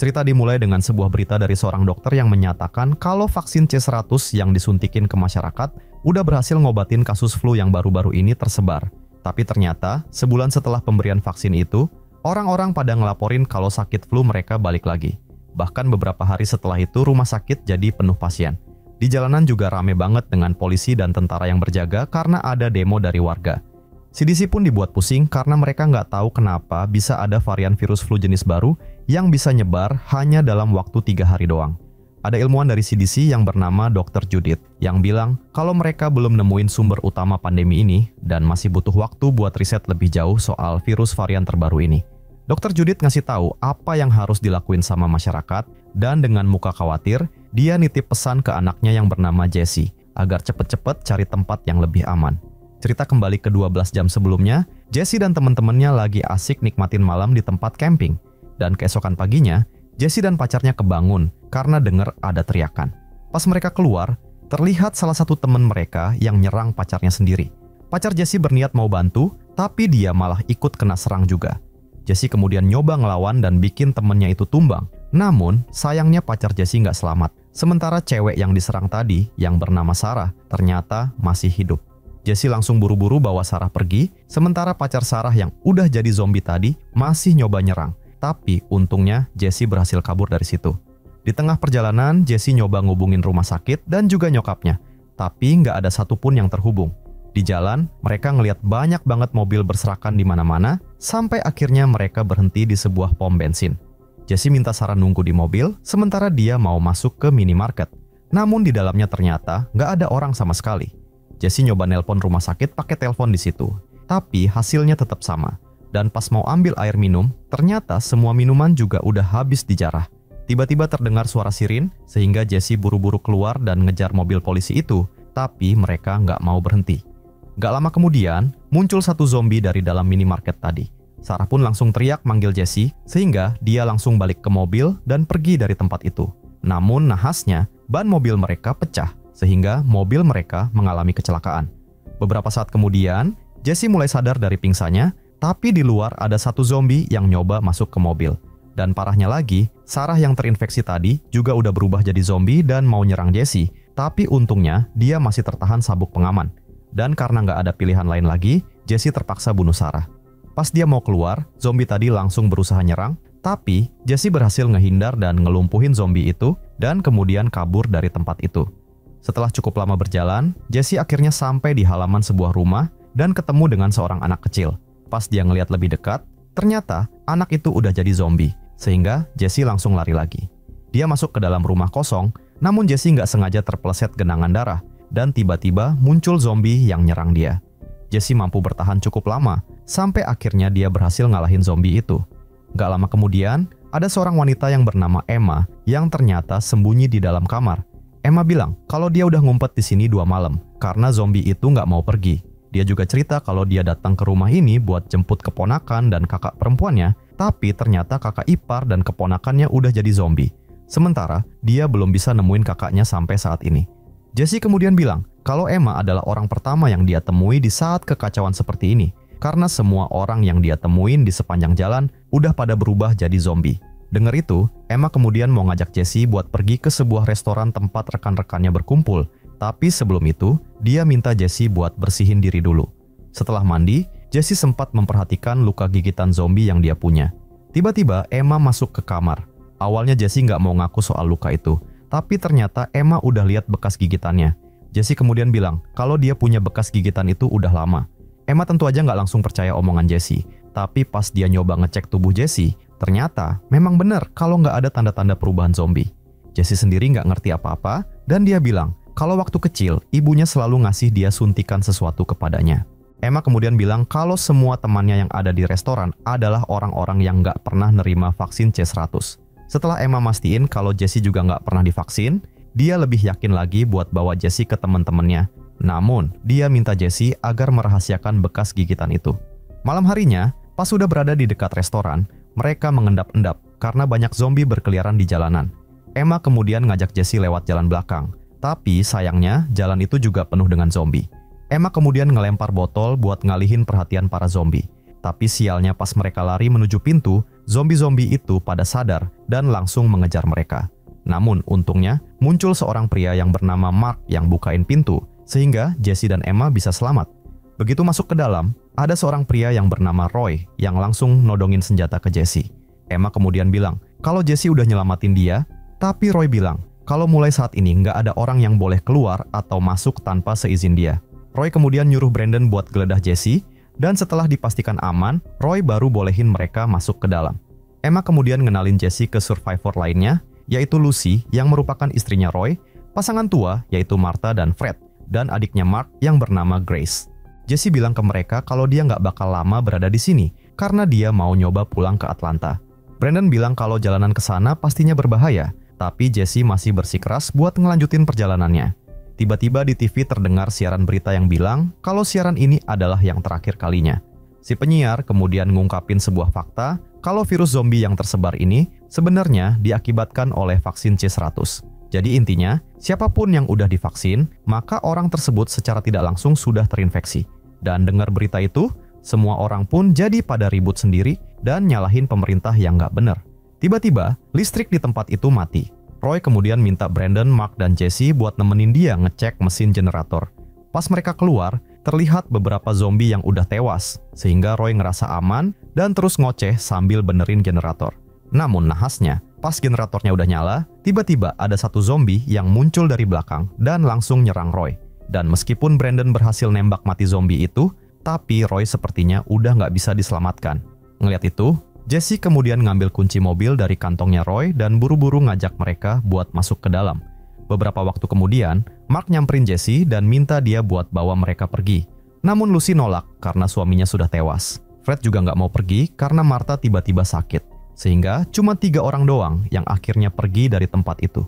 Cerita dimulai dengan sebuah berita dari seorang dokter yang menyatakan kalau vaksin C100 yang disuntikin ke masyarakat udah berhasil ngobatin kasus flu yang baru-baru ini tersebar. Tapi ternyata, sebulan setelah pemberian vaksin itu, orang-orang pada ngelaporin kalau sakit flu mereka balik lagi. Bahkan beberapa hari setelah itu rumah sakit jadi penuh pasien. Di jalanan juga rame banget dengan polisi dan tentara yang berjaga karena ada demo dari warga. CDC pun dibuat pusing karena mereka nggak tahu kenapa bisa ada varian virus flu jenis baru yang bisa nyebar hanya dalam waktu 3 hari doang. Ada ilmuwan dari CDC yang bernama Dr. Judith yang bilang kalau mereka belum nemuin sumber utama pandemi ini dan masih butuh waktu buat riset lebih jauh soal virus varian terbaru ini. Dr. Judith ngasih tahu apa yang harus dilakuin sama masyarakat dan dengan muka khawatir, dia nitip pesan ke anaknya yang bernama Jesse agar cepet-cepet cari tempat yang lebih aman. Cerita kembali ke 12 jam sebelumnya, Jesse dan teman-temannya lagi asik nikmatin malam di tempat camping. Dan keesokan paginya, Jesse dan pacarnya kebangun karena dengar ada teriakan. Pas mereka keluar, terlihat salah satu teman mereka yang nyerang pacarnya sendiri. Pacar Jesse berniat mau bantu, tapi dia malah ikut kena serang juga. Jesse kemudian nyoba ngelawan dan bikin temennya itu tumbang. Namun, sayangnya pacar Jesse nggak selamat. Sementara cewek yang diserang tadi, yang bernama Sarah, ternyata masih hidup. Jesse langsung buru-buru bawa Sarah pergi, sementara pacar Sarah yang udah jadi zombie tadi masih nyoba nyerang. Tapi untungnya Jesse berhasil kabur dari situ. Di tengah perjalanan, Jesse nyoba ngubungin rumah sakit dan juga nyokapnya. Tapi nggak ada satupun yang terhubung. Di jalan, mereka ngelihat banyak banget mobil berserakan di mana-mana, sampai akhirnya mereka berhenti di sebuah pom bensin. Jesse minta Sarah nunggu di mobil, sementara dia mau masuk ke minimarket. Namun di dalamnya ternyata nggak ada orang sama sekali. Jesse nyoba nelpon rumah sakit pakai telepon di situ, tapi hasilnya tetap sama. Dan pas mau ambil air minum, ternyata semua minuman juga udah habis dijarah. Tiba-tiba terdengar suara sirin, sehingga Jesse buru-buru keluar dan ngejar mobil polisi itu, tapi mereka nggak mau berhenti. Gak lama kemudian, muncul satu zombie dari dalam minimarket tadi. Sarah pun langsung teriak manggil Jesse, sehingga dia langsung balik ke mobil dan pergi dari tempat itu. Namun nahasnya, ban mobil mereka pecah, sehingga mobil mereka mengalami kecelakaan. Beberapa saat kemudian, Jesse mulai sadar dari pingsannya, tapi di luar ada satu zombie yang nyoba masuk ke mobil. Dan parahnya lagi, Sarah yang terinfeksi tadi juga udah berubah jadi zombie dan mau nyerang Jesse, tapi untungnya dia masih tertahan sabuk pengaman. Dan karena nggak ada pilihan lain lagi, Jesse terpaksa bunuh Sarah. Pas dia mau keluar, zombie tadi langsung berusaha nyerang, tapi Jesse berhasil ngehindar dan ngelumpuhin zombie itu dan kemudian kabur dari tempat itu. Setelah cukup lama berjalan, Jesse akhirnya sampai di halaman sebuah rumah dan ketemu dengan seorang anak kecil. Pas dia ngelihat lebih dekat, ternyata anak itu udah jadi zombie, sehingga Jesse langsung lari lagi. Dia masuk ke dalam rumah kosong, namun Jesse nggak sengaja terpeleset genangan darah, dan tiba-tiba muncul zombie yang nyerang dia. Jesse mampu bertahan cukup lama, sampai akhirnya dia berhasil ngalahin zombie itu. Gak lama kemudian, ada seorang wanita yang bernama Emma yang ternyata sembunyi di dalam kamar. Emma bilang kalau dia udah ngumpet di sini 2 malam karena zombie itu nggak mau pergi. Dia juga cerita kalau dia datang ke rumah ini buat jemput keponakan dan kakak perempuannya, tapi ternyata kakak ipar dan keponakannya udah jadi zombie. Sementara dia belum bisa nemuin kakaknya sampai saat ini. Jesse kemudian bilang kalau Emma adalah orang pertama yang dia temui di saat kekacauan seperti ini, karena semua orang yang dia temuin di sepanjang jalan udah pada berubah jadi zombie. Dengar itu, Emma kemudian mau ngajak Jesse buat pergi ke sebuah restoran tempat rekan-rekannya berkumpul. Tapi sebelum itu, dia minta Jesse buat bersihin diri dulu. Setelah mandi, Jesse sempat memperhatikan luka gigitan zombie yang dia punya. Tiba-tiba Emma masuk ke kamar. Awalnya Jesse nggak mau ngaku soal luka itu, tapi ternyata Emma udah lihat bekas gigitannya. Jesse kemudian bilang kalau dia punya bekas gigitan itu udah lama. Emma tentu aja nggak langsung percaya omongan Jesse, tapi pas dia nyoba ngecek tubuh Jesse, ternyata memang benar kalau nggak ada tanda-tanda perubahan zombie. Jesse sendiri nggak ngerti apa-apa, dan dia bilang kalau waktu kecil ibunya selalu ngasih dia suntikan sesuatu kepadanya. Emma kemudian bilang kalau semua temannya yang ada di restoran adalah orang-orang yang nggak pernah nerima vaksin C100. Setelah Emma mastiin kalau Jesse juga nggak pernah divaksin, dia lebih yakin lagi buat bawa Jesse ke teman-temannya. Namun, dia minta Jesse agar merahasiakan bekas gigitan itu. Malam harinya, pas sudah berada di dekat restoran, mereka mengendap-endap karena banyak zombie berkeliaran di jalanan. Emma kemudian ngajak Jesse lewat jalan belakang, tapi sayangnya jalan itu juga penuh dengan zombie. Emma kemudian ngelempar botol buat ngalihin perhatian para zombie. Tapi sialnya pas mereka lari menuju pintu, zombie-zombie itu pada sadar dan langsung mengejar mereka. Namun untungnya muncul seorang pria yang bernama Mark yang bukain pintu, sehingga Jesse dan Emma bisa selamat. Begitu masuk ke dalam, ada seorang pria yang bernama Roy yang langsung nodongin senjata ke Jesse. Emma kemudian bilang kalau Jesse udah nyelamatin dia, tapi Roy bilang kalau mulai saat ini nggak ada orang yang boleh keluar atau masuk tanpa seizin dia. Roy kemudian nyuruh Brandon buat geledah Jesse, dan setelah dipastikan aman, Roy baru bolehin mereka masuk ke dalam. Emma kemudian ngenalin Jesse ke survivor lainnya, yaitu Lucy yang merupakan istrinya Roy, pasangan tua yaitu Martha dan Fred, dan adiknya Mark yang bernama Grace. Jesse bilang ke mereka kalau dia nggak bakal lama berada di sini, karena dia mau nyoba pulang ke Atlanta. Brandon bilang kalau jalanan ke sana pastinya berbahaya, tapi Jesse masih bersikeras buat ngelanjutin perjalanannya. Tiba-tiba di TV terdengar siaran berita yang bilang kalau siaran ini adalah yang terakhir kalinya. Si penyiar kemudian ngungkapin sebuah fakta kalau virus zombie yang tersebar ini sebenarnya diakibatkan oleh vaksin C100. Jadi intinya, siapapun yang udah divaksin, maka orang tersebut secara tidak langsung sudah terinfeksi. Dan dengar berita itu, semua orang pun jadi pada ribut sendiri dan nyalahin pemerintah yang nggak bener. Tiba-tiba, listrik di tempat itu mati. Roy kemudian minta Brandon, Mark, dan Jesse buat nemenin dia ngecek mesin generator. Pas mereka keluar, terlihat beberapa zombie yang udah tewas, sehingga Roy ngerasa aman dan terus ngoceh sambil benerin generator. Namun nahasnya, pas generatornya udah nyala, tiba-tiba ada satu zombie yang muncul dari belakang dan langsung nyerang Roy. Dan meskipun Brandon berhasil nembak mati zombie itu, tapi Roy sepertinya udah nggak bisa diselamatkan. Ngeliat itu, Jesse kemudian ngambil kunci mobil dari kantongnya Roy dan buru-buru ngajak mereka buat masuk ke dalam. Beberapa waktu kemudian, Mark nyamperin Jesse dan minta dia buat bawa mereka pergi. Namun Lucy nolak karena suaminya sudah tewas. Fred juga nggak mau pergi karena Martha tiba-tiba sakit. Sehingga cuma 3 orang doang yang akhirnya pergi dari tempat itu.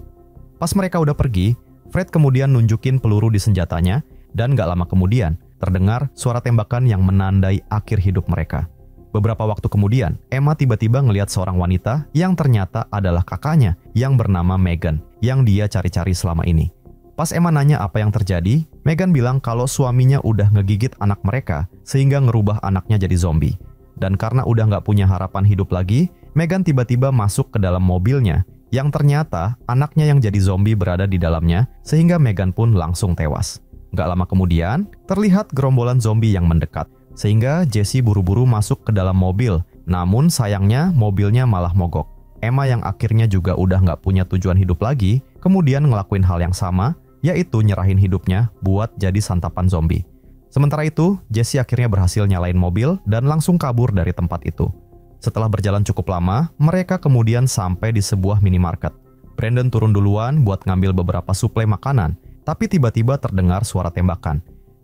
Pas mereka udah pergi, Fred kemudian nunjukin peluru di senjatanya dan nggak lama kemudian terdengar suara tembakan yang menandai akhir hidup mereka. Beberapa waktu kemudian, Emma tiba-tiba ngelihat seorang wanita yang ternyata adalah kakaknya yang bernama Megan, yang dia cari-cari selama ini. Pas Emma nanya apa yang terjadi, Megan bilang kalau suaminya udah ngegigit anak mereka sehingga ngerubah anaknya jadi zombie. Dan karena udah nggak punya harapan hidup lagi, Megan tiba-tiba masuk ke dalam mobilnya, yang ternyata anaknya yang jadi zombie berada di dalamnya, sehingga Megan pun langsung tewas. Nggak lama kemudian, terlihat gerombolan zombie yang mendekat. Sehingga Jesse buru-buru masuk ke dalam mobil, namun sayangnya mobilnya malah mogok. Emma yang akhirnya juga udah nggak punya tujuan hidup lagi, kemudian ngelakuin hal yang sama, yaitu nyerahin hidupnya buat jadi santapan zombie. Sementara itu, Jesse akhirnya berhasil nyalain mobil dan langsung kabur dari tempat itu. Setelah berjalan cukup lama, mereka kemudian sampai di sebuah minimarket. Brandon turun duluan buat ngambil beberapa suplai makanan, tapi tiba-tiba terdengar suara tembakan.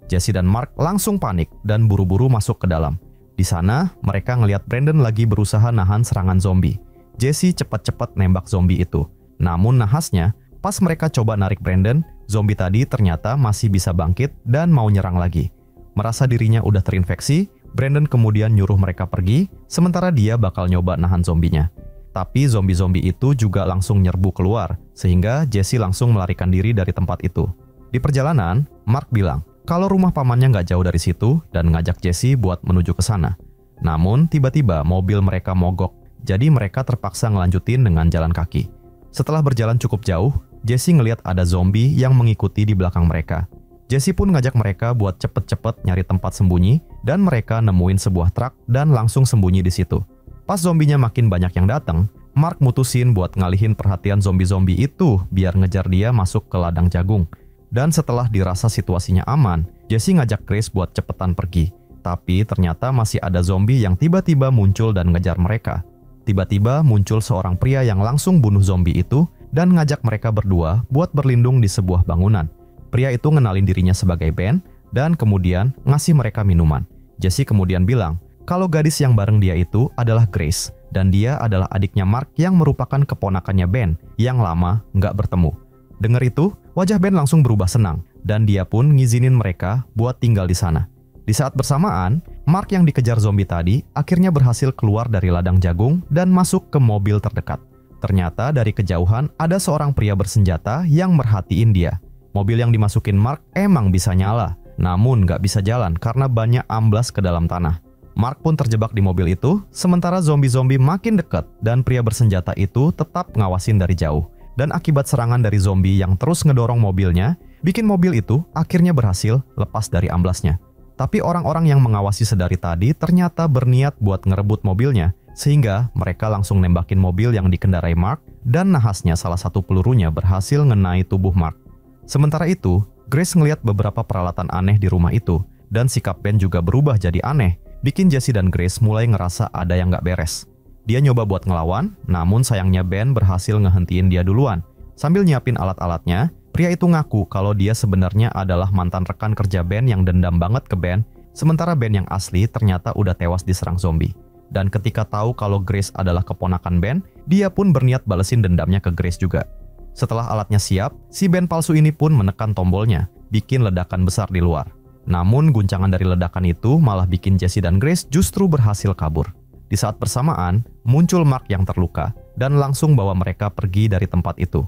Jesse dan Mark langsung panik dan buru-buru masuk ke dalam. Di sana, mereka ngelihat Brandon lagi berusaha nahan serangan zombie. Jesse cepat-cepat nembak zombie itu. Namun nahasnya, pas mereka coba narik Brandon, zombie tadi ternyata masih bisa bangkit dan mau nyerang lagi. Merasa dirinya udah terinfeksi, Brandon kemudian nyuruh mereka pergi, sementara dia bakal nyoba nahan zombinya. Tapi zombie-zombie itu juga langsung nyerbu keluar, sehingga Jesse langsung melarikan diri dari tempat itu. Di perjalanan, Mark bilang kalau rumah pamannya nggak jauh dari situ dan ngajak Jesse buat menuju ke sana. Namun tiba-tiba mobil mereka mogok, jadi mereka terpaksa ngelanjutin dengan jalan kaki. Setelah berjalan cukup jauh, Jesse ngelihat ada zombie yang mengikuti di belakang mereka. Jesse pun ngajak mereka buat cepet-cepet nyari tempat sembunyi dan mereka nemuin sebuah truk dan langsung sembunyi di situ. Pas zombinya makin banyak yang datang, Mark mutusin buat ngalihin perhatian zombie-zombie itu biar ngejar dia masuk ke ladang jagung. Dan setelah dirasa situasinya aman, Jesse ngajak Grace buat cepetan pergi. Tapi ternyata masih ada zombie yang tiba-tiba muncul dan ngejar mereka. Tiba-tiba muncul seorang pria yang langsung bunuh zombie itu dan ngajak mereka berdua buat berlindung di sebuah bangunan. Pria itu ngenalin dirinya sebagai Ben dan kemudian ngasih mereka minuman. Jesse kemudian bilang kalau gadis yang bareng dia itu adalah Grace dan dia adalah adiknya Mark yang merupakan keponakannya Ben yang lama nggak bertemu. Dengar itu, wajah Ben langsung berubah senang dan dia pun ngizinin mereka buat tinggal di sana. Di saat bersamaan, Mark yang dikejar zombie tadi akhirnya berhasil keluar dari ladang jagung dan masuk ke mobil terdekat. Ternyata dari kejauhan ada seorang pria bersenjata yang merhatiin dia. Mobil yang dimasukin Mark emang bisa nyala, namun nggak bisa jalan karena banyak amblas ke dalam tanah. Mark pun terjebak di mobil itu, sementara zombie-zombie makin dekat dan pria bersenjata itu tetap ngawasin dari jauh. Dan akibat serangan dari zombie yang terus ngedorong mobilnya, bikin mobil itu akhirnya berhasil lepas dari amblasnya. Tapi orang-orang yang mengawasi sedari tadi ternyata berniat buat ngerebut mobilnya, sehingga mereka langsung nembakin mobil yang dikendarai Mark dan nahasnya salah satu pelurunya berhasil ngenai tubuh Mark. Sementara itu, Grace ngeliat beberapa peralatan aneh di rumah itu, dan sikap Ben juga berubah jadi aneh, bikin Jesse dan Grace mulai ngerasa ada yang nggak beres. Dia nyoba buat ngelawan, namun sayangnya Ben berhasil ngehentiin dia duluan. Sambil nyiapin alat-alatnya, pria itu ngaku kalau dia sebenarnya adalah mantan rekan kerja Ben yang dendam banget ke Ben, sementara Ben yang asli ternyata udah tewas diserang zombie. Dan ketika tahu kalau Grace adalah keponakan Ben, dia pun berniat balesin dendamnya ke Grace juga. Setelah alatnya siap, si Ben palsu ini pun menekan tombolnya, bikin ledakan besar di luar. Namun guncangan dari ledakan itu malah bikin Jesse dan Grace justru berhasil kabur. Di saat bersamaan, muncul Mark yang terluka dan langsung bawa mereka pergi dari tempat itu.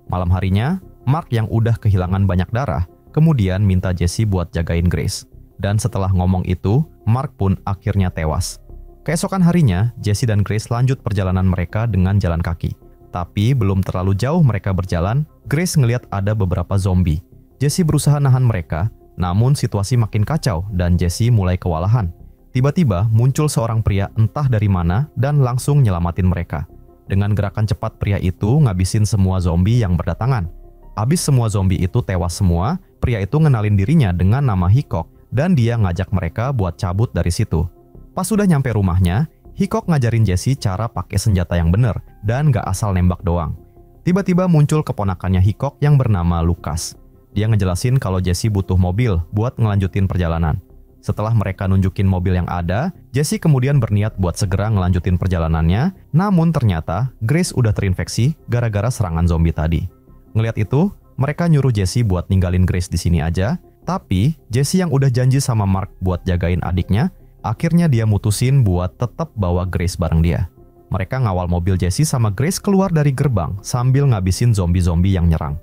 Malam harinya, Mark yang udah kehilangan banyak darah, kemudian minta Jesse buat jagain Grace. Dan setelah ngomong itu, Mark pun akhirnya tewas. Keesokan harinya, Jesse dan Grace lanjut perjalanan mereka dengan jalan kaki. Tapi belum terlalu jauh mereka berjalan, Grace ngelihat ada beberapa zombie. Jesse berusaha nahan mereka, namun situasi makin kacau dan Jesse mulai kewalahan. Tiba-tiba muncul seorang pria entah dari mana dan langsung nyelamatin mereka. Dengan gerakan cepat pria itu ngabisin semua zombie yang berdatangan. Abis semua zombie itu tewas semua, pria itu ngenalin dirinya dengan nama Hickok dan dia ngajak mereka buat cabut dari situ. Pas sudah nyampe rumahnya, Hickok ngajarin Jesse cara pakai senjata yang bener dan gak asal nembak doang. Tiba-tiba muncul keponakannya Hickok yang bernama Lucas. Dia ngejelasin kalau Jesse butuh mobil buat ngelanjutin perjalanan. Setelah mereka nunjukin mobil yang ada, Jesse kemudian berniat buat segera ngelanjutin perjalanannya, namun ternyata Grace udah terinfeksi gara-gara serangan zombie tadi. Ngeliat itu, mereka nyuruh Jesse buat ninggalin Grace di sini aja, tapi Jesse yang udah janji sama Mark buat jagain adiknya, akhirnya dia mutusin buat tetap bawa Grace bareng dia. Mereka ngawal mobil Jesse sama Grace keluar dari gerbang sambil ngabisin zombie-zombie yang nyerang.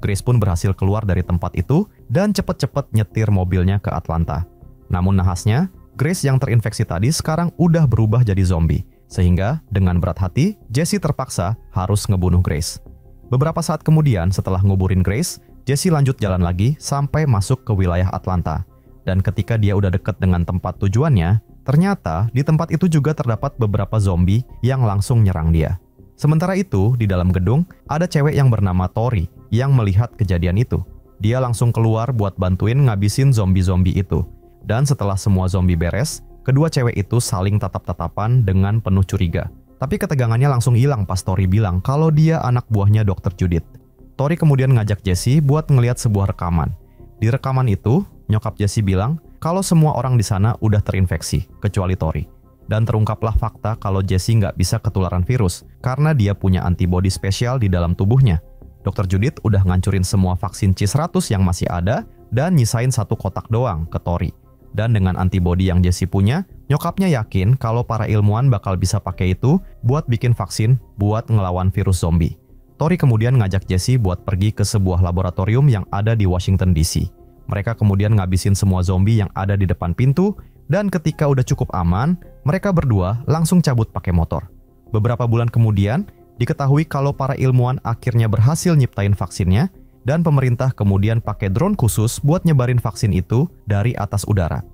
Grace pun berhasil keluar dari tempat itu dan cepet-cepet nyetir mobilnya ke Atlanta. Namun nahasnya, Grace yang terinfeksi tadi sekarang udah berubah jadi zombie. Sehingga dengan berat hati, Jesse terpaksa harus ngebunuh Grace. Beberapa saat kemudian setelah nguburin Grace, Jesse lanjut jalan lagi sampai masuk ke wilayah Atlanta. Dan ketika dia udah deket dengan tempat tujuannya, ternyata di tempat itu juga terdapat beberapa zombie yang langsung nyerang dia. Sementara itu, di dalam gedung, ada cewek yang bernama Tori yang melihat kejadian itu. Dia langsung keluar buat bantuin ngabisin zombie-zombie itu. Dan setelah semua zombie beres, kedua cewek itu saling tatap-tatapan dengan penuh curiga. Tapi ketegangannya langsung hilang pas Tori bilang kalau dia anak buahnya Dr. Judith. Tori kemudian ngajak Jesse buat ngeliat sebuah rekaman. Di rekaman itu, nyokap Jesse bilang kalau semua orang di sana udah terinfeksi, kecuali Tori. Dan terungkaplah fakta kalau Jesse nggak bisa ketularan virus karena dia punya antibodi spesial di dalam tubuhnya. Dr. Judith udah ngancurin semua vaksin C100 yang masih ada dan nyisain satu kotak doang ke Tori. Dan dengan antibodi yang Jesse punya, nyokapnya yakin kalau para ilmuwan bakal bisa pakai itu buat bikin vaksin buat ngelawan virus zombie. Tori kemudian ngajak Jesse buat pergi ke sebuah laboratorium yang ada di Washington DC. Mereka kemudian ngabisin semua zombie yang ada di depan pintu, dan ketika udah cukup aman, mereka berdua langsung cabut pakai motor. Beberapa bulan kemudian, diketahui kalau para ilmuwan akhirnya berhasil nyiptain vaksinnya, dan pemerintah kemudian pakai drone khusus buat nyebarin vaksin itu dari atas udara.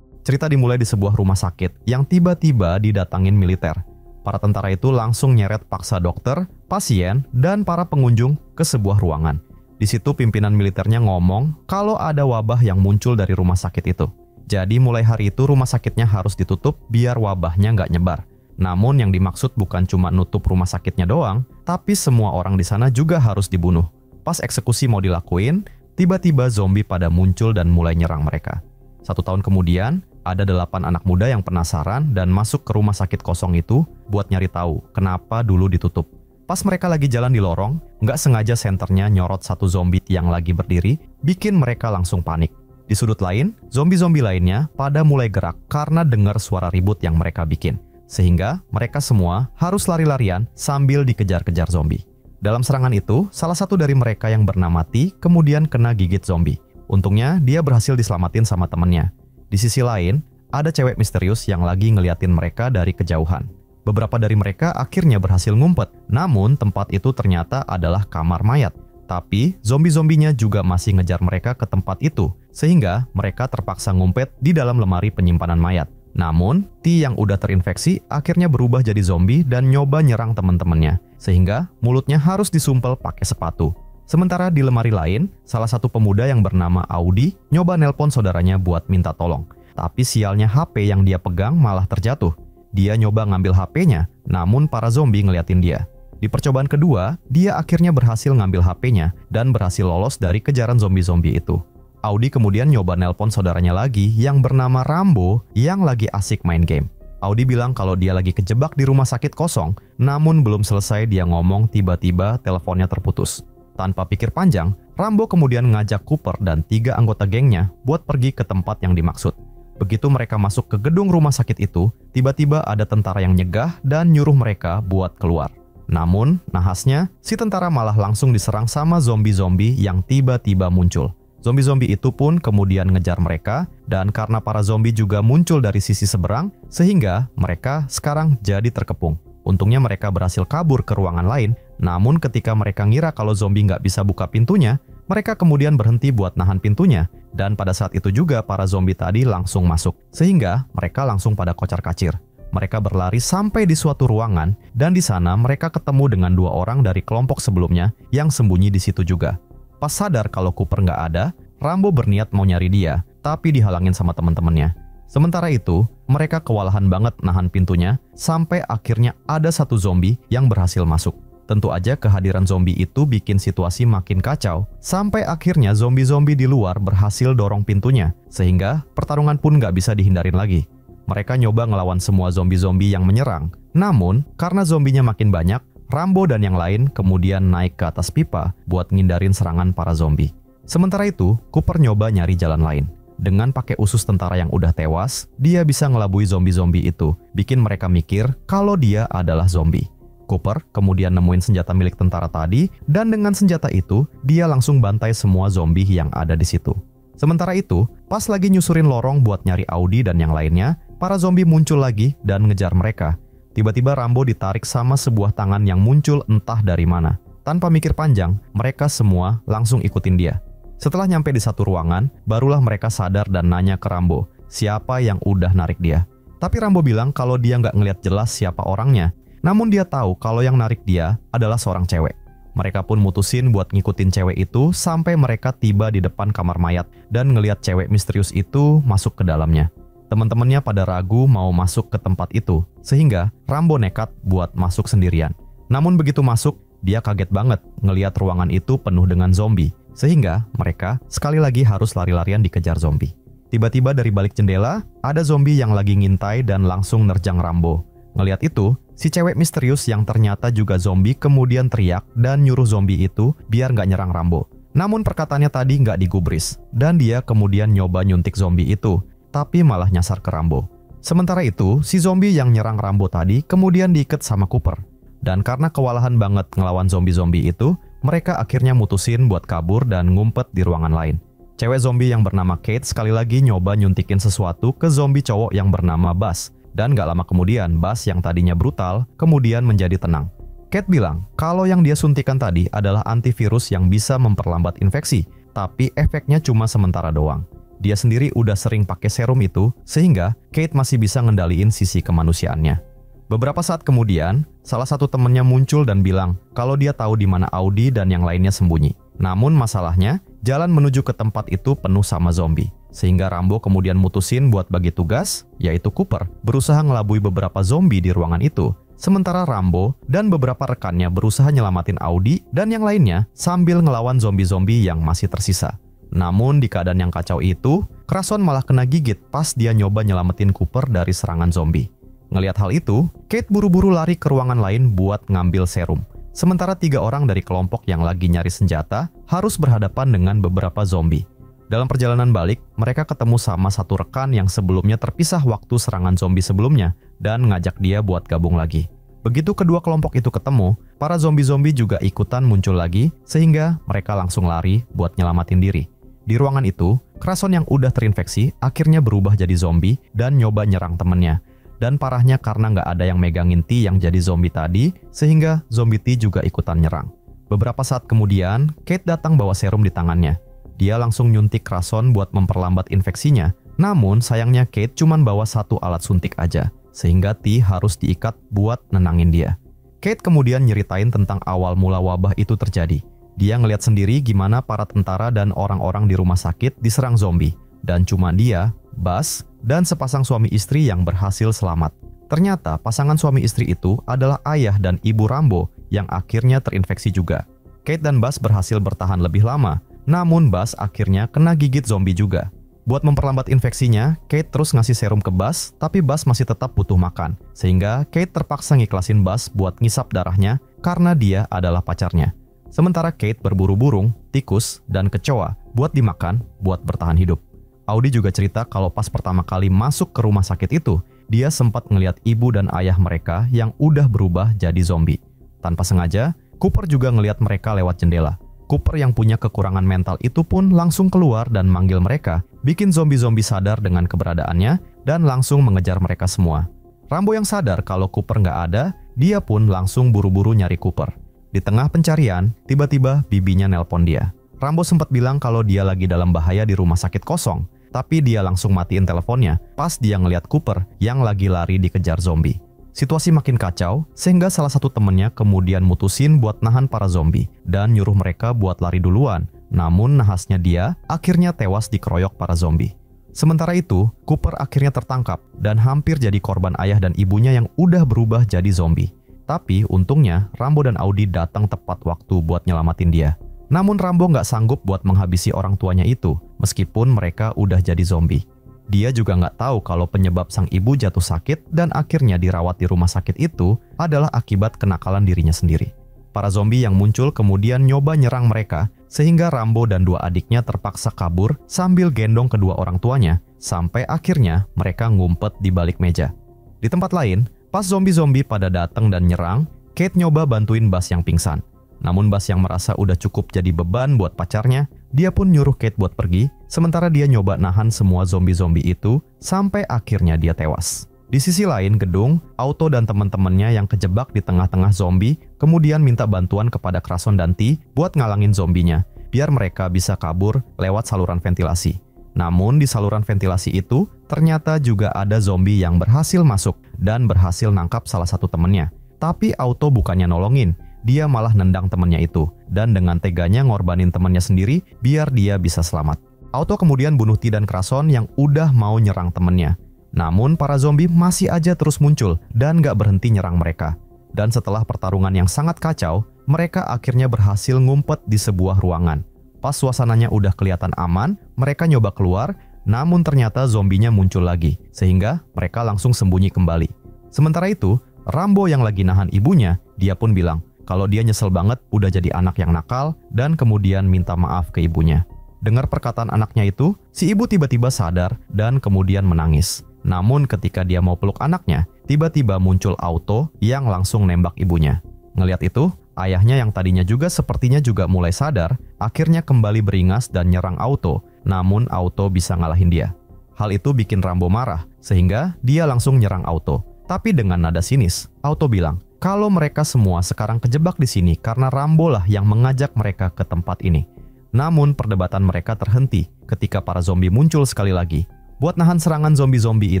Cerita dimulai di sebuah rumah sakit yang tiba-tiba didatangin militer. Para tentara itu langsung nyeret paksa dokter, pasien, dan para pengunjung ke sebuah ruangan. Di situ pimpinan militernya ngomong kalau ada wabah yang muncul dari rumah sakit itu. Jadi mulai hari itu rumah sakitnya harus ditutup biar wabahnya nggak nyebar. Namun yang dimaksud bukan cuma nutup rumah sakitnya doang, tapi semua orang di sana juga harus dibunuh. Pas eksekusi mau dilakuin, tiba-tiba zombie pada muncul dan mulai nyerang mereka. 1 tahun kemudian, ada 8 anak muda yang penasaran dan masuk ke rumah sakit kosong itu buat nyari tahu kenapa dulu ditutup. Pas mereka lagi jalan di lorong, nggak sengaja senternya nyorot satu zombie yang lagi berdiri, bikin mereka langsung panik. Di sudut lain, zombie-zombie lainnya pada mulai gerak karena dengar suara ribut yang mereka bikin. Sehingga mereka semua harus lari-larian sambil dikejar-kejar zombie. Dalam serangan itu, salah satu dari mereka yang bernama T kemudian kena gigit zombie. Untungnya, dia berhasil diselamatin sama temennya. Di sisi lain, ada cewek misterius yang lagi ngeliatin mereka dari kejauhan. Beberapa dari mereka akhirnya berhasil ngumpet, namun tempat itu ternyata adalah kamar mayat. Tapi, zombie-zombinya juga masih ngejar mereka ke tempat itu, sehingga mereka terpaksa ngumpet di dalam lemari penyimpanan mayat. Namun, T yang udah terinfeksi akhirnya berubah jadi zombie dan nyoba nyerang teman-temannya, sehingga mulutnya harus disumpel pakai sepatu. Sementara di lemari lain, salah satu pemuda yang bernama Audi nyoba nelpon saudaranya buat minta tolong. Tapi sialnya HP yang dia pegang malah terjatuh. Dia nyoba ngambil HP-nya, namun para zombie ngeliatin dia. Di percobaan kedua, dia akhirnya berhasil ngambil HP-nya dan berhasil lolos dari kejaran zombie-zombie itu. Audi kemudian nyoba nelpon saudaranya lagi yang bernama Rambo yang lagi asik main game. Audi bilang kalau dia lagi kejebak di rumah sakit kosong, namun belum selesai dia ngomong tiba-tiba teleponnya terputus. Tanpa pikir panjang, Rambo kemudian ngajak Cooper dan 3 anggota gengnya buat pergi ke tempat yang dimaksud. Begitu mereka masuk ke gedung rumah sakit itu, tiba-tiba ada tentara yang nyegah dan nyuruh mereka buat keluar. Namun, nahasnya, si tentara malah langsung diserang sama zombie-zombie yang tiba-tiba muncul. Zombie-zombie itu pun kemudian ngejar mereka, dan karena para zombie juga muncul dari sisi seberang, sehingga mereka sekarang jadi terkepung. Untungnya mereka berhasil kabur ke ruangan lain, namun ketika mereka ngira kalau zombie nggak bisa buka pintunya, mereka kemudian berhenti buat nahan pintunya, dan pada saat itu juga para zombie tadi langsung masuk, sehingga mereka langsung pada kocar-kacir. Mereka berlari sampai di suatu ruangan, dan di sana mereka ketemu dengan 2 orang dari kelompok sebelumnya yang sembunyi di situ juga. Pas sadar kalau Cooper nggak ada, Rambo berniat mau nyari dia, tapi dihalangin sama teman-temannya. Sementara itu, mereka kewalahan banget nahan pintunya, sampai akhirnya ada satu zombie yang berhasil masuk. Tentu aja kehadiran zombie itu bikin situasi makin kacau, sampai akhirnya zombie-zombie di luar berhasil dorong pintunya, sehingga pertarungan pun nggak bisa dihindarin lagi. Mereka nyoba ngelawan semua zombie-zombie yang menyerang, namun karena zombinya makin banyak, Rambo dan yang lain kemudian naik ke atas pipa buat ngindarin serangan para zombie. Sementara itu, Cooper nyoba nyari jalan lain. Dengan pakai usus tentara yang udah tewas, dia bisa ngelabui zombie-zombie itu, bikin mereka mikir kalau dia adalah zombie. Cooper kemudian nemuin senjata milik tentara tadi, dan dengan senjata itu, dia langsung bantai semua zombie yang ada di situ. Sementara itu, pas lagi nyusurin lorong buat nyari Audi dan yang lainnya, para zombie muncul lagi dan ngejar mereka. Tiba-tiba Rambo ditarik sama sebuah tangan yang muncul entah dari mana. Tanpa mikir panjang, mereka semua langsung ikutin dia. Setelah nyampe di satu ruangan, barulah mereka sadar dan nanya ke Rambo, siapa yang udah narik dia. Tapi Rambo bilang kalau dia nggak ngeliat jelas siapa orangnya, namun dia tahu kalau yang narik dia adalah seorang cewek. Mereka pun mutusin buat ngikutin cewek itu sampai mereka tiba di depan kamar mayat dan ngeliat cewek misterius itu masuk ke dalamnya. Teman-temannya pada ragu mau masuk ke tempat itu, sehingga Rambo nekat buat masuk sendirian. Namun begitu masuk, dia kaget banget ngeliat ruangan itu penuh dengan zombie, sehingga mereka sekali lagi harus lari-larian dikejar zombie. Tiba-tiba dari balik jendela, ada zombie yang lagi ngintai dan langsung nerjang Rambo. Ngeliat itu, si cewek misterius yang ternyata juga zombie kemudian teriak dan nyuruh zombie itu biar nggak nyerang Rambo. Namun perkataannya tadi nggak digubris, dan dia kemudian nyoba nyuntik zombie itu, tapi malah nyasar ke Rambo. Sementara itu, si zombie yang nyerang Rambo tadi kemudian diikat sama Cooper. Dan karena kewalahan banget ngelawan zombie-zombie itu, mereka akhirnya mutusin buat kabur dan ngumpet di ruangan lain. Cewek zombie yang bernama Kate sekali lagi nyoba nyuntikin sesuatu ke zombie cowok yang bernama Buzz. Dan gak lama kemudian, Buzz yang tadinya brutal, kemudian menjadi tenang. Kate bilang kalau yang dia suntikan tadi adalah antivirus yang bisa memperlambat infeksi, tapi efeknya cuma sementara doang. Dia sendiri udah sering pakai serum itu, sehingga Kate masih bisa ngendaliin sisi kemanusiaannya. Beberapa saat kemudian, salah satu temennya muncul dan bilang kalau dia tahu di mana Audi dan yang lainnya sembunyi. Namun masalahnya, jalan menuju ke tempat itu penuh sama zombie. Sehingga Rambo kemudian mutusin buat bagi tugas, yaitu Cooper berusaha ngelabui beberapa zombie di ruangan itu. Sementara Rambo dan beberapa rekannya berusaha nyelamatin Audi dan yang lainnya sambil ngelawan zombie-zombie yang masih tersisa. Namun di keadaan yang kacau itu, Crason malah kena gigit pas dia nyoba nyelamatin Cooper dari serangan zombie. Ngelihat hal itu, Kate buru-buru lari ke ruangan lain buat ngambil serum. Sementara 3 orang dari kelompok yang lagi nyari senjata harus berhadapan dengan beberapa zombie. Dalam perjalanan balik, mereka ketemu sama satu rekan yang sebelumnya terpisah waktu serangan zombie sebelumnya dan ngajak dia buat gabung lagi. Begitu kedua kelompok itu ketemu, para zombie-zombie juga ikutan muncul lagi sehingga mereka langsung lari buat nyelamatin diri. Di ruangan itu, Crason yang udah terinfeksi akhirnya berubah jadi zombie dan nyoba nyerang temennya. Dan parahnya karena nggak ada yang megangin T yang jadi zombie tadi, sehingga zombie T juga ikutan nyerang. Beberapa saat kemudian, Kate datang bawa serum di tangannya. Dia langsung nyuntik Crason buat memperlambat infeksinya, namun sayangnya Kate cuman bawa 1 alat suntik aja, sehingga T harus diikat buat nenangin dia. Kate kemudian nyeritain tentang awal mula wabah itu terjadi. Dia ngeliat sendiri gimana para tentara dan orang-orang di rumah sakit diserang zombie, dan cuma dia, Buzz, dan sepasang suami istri yang berhasil selamat. Ternyata pasangan suami istri itu adalah ayah dan ibu Rambo yang akhirnya terinfeksi juga. Kate dan Buzz berhasil bertahan lebih lama, namun Buzz akhirnya kena gigit zombie juga. Buat memperlambat infeksinya, Kate terus ngasih serum ke Buzz, tapi Buzz masih tetap butuh makan. Sehingga Kate terpaksa ngiklasin Buzz buat ngisap darahnya karena dia adalah pacarnya. Sementara Kate berburu burung, tikus, dan kecoa buat dimakan buat bertahan hidup. Audi juga cerita kalau pas pertama kali masuk ke rumah sakit itu, dia sempat ngelihat ibu dan ayah mereka yang udah berubah jadi zombie. Tanpa sengaja, Cooper juga ngelihat mereka lewat jendela. Cooper yang punya kekurangan mental itu pun langsung keluar dan manggil mereka, bikin zombie-zombie sadar dengan keberadaannya dan langsung mengejar mereka semua. Rambo yang sadar kalau Cooper nggak ada, dia pun langsung buru-buru nyari Cooper. Di tengah pencarian, tiba-tiba bibinya nelpon dia. Rambo sempat bilang kalau dia lagi dalam bahaya di rumah sakit kosong, tapi dia langsung matiin teleponnya pas dia ngeliat Cooper yang lagi lari dikejar zombie. Situasi makin kacau, sehingga salah satu temennya kemudian mutusin buat nahan para zombie dan nyuruh mereka buat lari duluan. Namun nahasnya dia akhirnya tewas dikeroyok para zombie. Sementara itu, Cooper akhirnya tertangkap dan hampir jadi korban ayah dan ibunya yang udah berubah jadi zombie. Tapi untungnya Rambo dan Audi datang tepat waktu buat nyelamatin dia. Namun Rambo nggak sanggup buat menghabisi orang tuanya itu, meskipun mereka udah jadi zombie. Dia juga nggak tahu kalau penyebab sang ibu jatuh sakit dan akhirnya dirawat di rumah sakit itu adalah akibat kenakalan dirinya sendiri. Para zombie yang muncul kemudian nyoba nyerang mereka, sehingga Rambo dan 2 adiknya terpaksa kabur sambil gendong kedua orang tuanya, sampai akhirnya mereka ngumpet di balik meja. Di tempat lain, pas zombie-zombie pada datang dan nyerang, Kate nyoba bantuin Buzz yang pingsan. Namun Buzz yang merasa udah cukup jadi beban buat pacarnya, dia pun nyuruh Kate buat pergi, sementara dia nyoba nahan semua zombie-zombie itu sampai akhirnya dia tewas. Di sisi lain gedung, Auto dan teman-temannya yang kejebak di tengah-tengah zombie kemudian minta bantuan kepada Crason dan T buat ngalangin zombinya, biar mereka bisa kabur lewat saluran ventilasi. Namun di saluran ventilasi itu, ternyata juga ada zombie yang berhasil masuk dan berhasil nangkap salah satu temennya. Tapi Auto bukannya nolongin, dia malah nendang temennya itu, dan dengan teganya ngorbanin temennya sendiri biar dia bisa selamat. Auto kemudian bunuh T dan Crason yang udah mau nyerang temennya. Namun para zombie masih aja terus muncul dan gak berhenti nyerang mereka. Dan setelah pertarungan yang sangat kacau, mereka akhirnya berhasil ngumpet di sebuah ruangan. Pas suasananya udah kelihatan aman, mereka nyoba keluar, namun ternyata zombinya muncul lagi, sehingga mereka langsung sembunyi kembali. Sementara itu, Rambo yang lagi nahan ibunya, dia pun bilang kalau dia nyesel banget udah jadi anak yang nakal dan kemudian minta maaf ke ibunya. Dengar perkataan anaknya itu, si ibu tiba-tiba sadar dan kemudian menangis. Namun ketika dia mau peluk anaknya, tiba-tiba muncul Auto yang langsung nembak ibunya. Ngelihat itu, ayahnya yang tadinya juga sepertinya juga mulai sadar, akhirnya kembali beringas dan nyerang Auto, namun Auto bisa ngalahin dia. Hal itu bikin Rambo marah, sehingga dia langsung nyerang Auto. Tapi dengan nada sinis, Auto bilang kalau mereka semua sekarang kejebak di sini karena Rambo lah yang mengajak mereka ke tempat ini. Namun perdebatan mereka terhenti ketika para zombie muncul sekali lagi. Buat nahan serangan zombie-zombie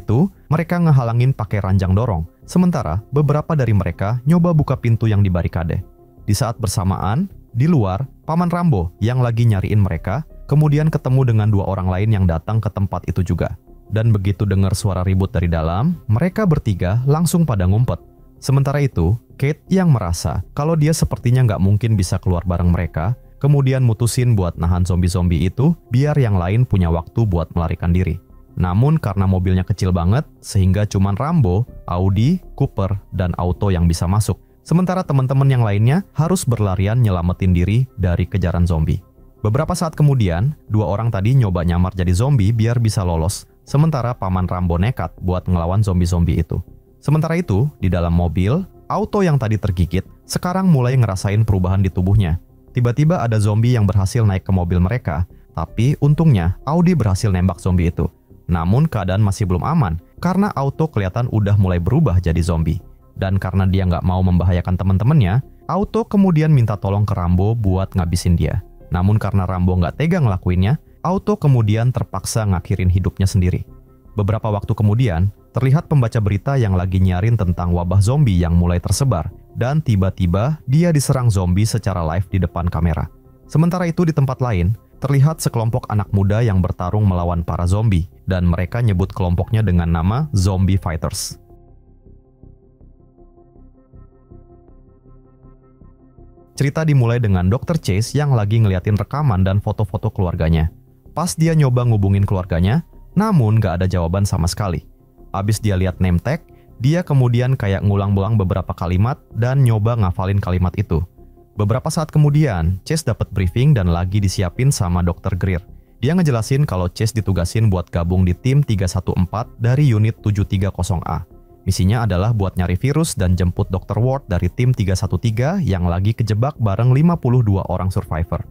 itu, mereka ngehalangin pakai ranjang dorong. Sementara beberapa dari mereka nyoba buka pintu yang dibarikade. Di saat bersamaan, di luar, Paman Rambo yang lagi nyariin mereka, kemudian ketemu dengan 2 orang lain yang datang ke tempat itu juga. Dan begitu dengar suara ribut dari dalam, mereka bertiga langsung pada ngumpet. Sementara itu, Kate yang merasa kalau dia sepertinya nggak mungkin bisa keluar bareng mereka, kemudian mutusin buat nahan zombie-zombie itu biar yang lain punya waktu buat melarikan diri. Namun karena mobilnya kecil banget, sehingga cuman Rambo, Audi, Cooper, dan Auto yang bisa masuk. Sementara teman-teman yang lainnya harus berlarian nyelamatin diri dari kejaran zombie. Beberapa saat kemudian, 2 orang tadi nyoba nyamar jadi zombie biar bisa lolos. Sementara Paman Rambo nekat buat ngelawan zombie-zombie itu. Sementara itu, di dalam mobil, Auto yang tadi tergigit sekarang mulai ngerasain perubahan di tubuhnya. Tiba-tiba ada zombie yang berhasil naik ke mobil mereka, tapi untungnya Audi berhasil nembak zombie itu. Namun keadaan masih belum aman, karena Auto kelihatan udah mulai berubah jadi zombie. Dan karena dia nggak mau membahayakan teman-temannya, Auto kemudian minta tolong ke Rambo buat ngabisin dia. Namun karena Rambo nggak tega ngelakuinnya, Auto kemudian terpaksa ngakhirin hidupnya sendiri. Beberapa waktu kemudian, terlihat pembaca berita yang lagi nyarin tentang wabah zombie yang mulai tersebar, dan tiba-tiba dia diserang zombie secara live di depan kamera. Sementara itu di tempat lain, terlihat sekelompok anak muda yang bertarung melawan para zombie, dan mereka nyebut kelompoknya dengan nama Zombie Fighters. Cerita dimulai dengan Dr. Chase yang lagi ngeliatin rekaman dan foto-foto keluarganya. Pas dia nyoba ngubungin keluarganya, namun gak ada jawaban sama sekali. Abis dia lihat name tag, dia kemudian kayak ngulang-ulang beberapa kalimat dan nyoba ngafalin kalimat itu. Beberapa saat kemudian, Chase dapat briefing dan lagi disiapin sama Dr. Greer. Dia ngejelasin kalau Chase ditugasin buat gabung di tim 314 dari unit 730A. Misinya adalah buat nyari virus dan jemput Dr. Ward dari tim 313 yang lagi kejebak bareng 52 orang survivor.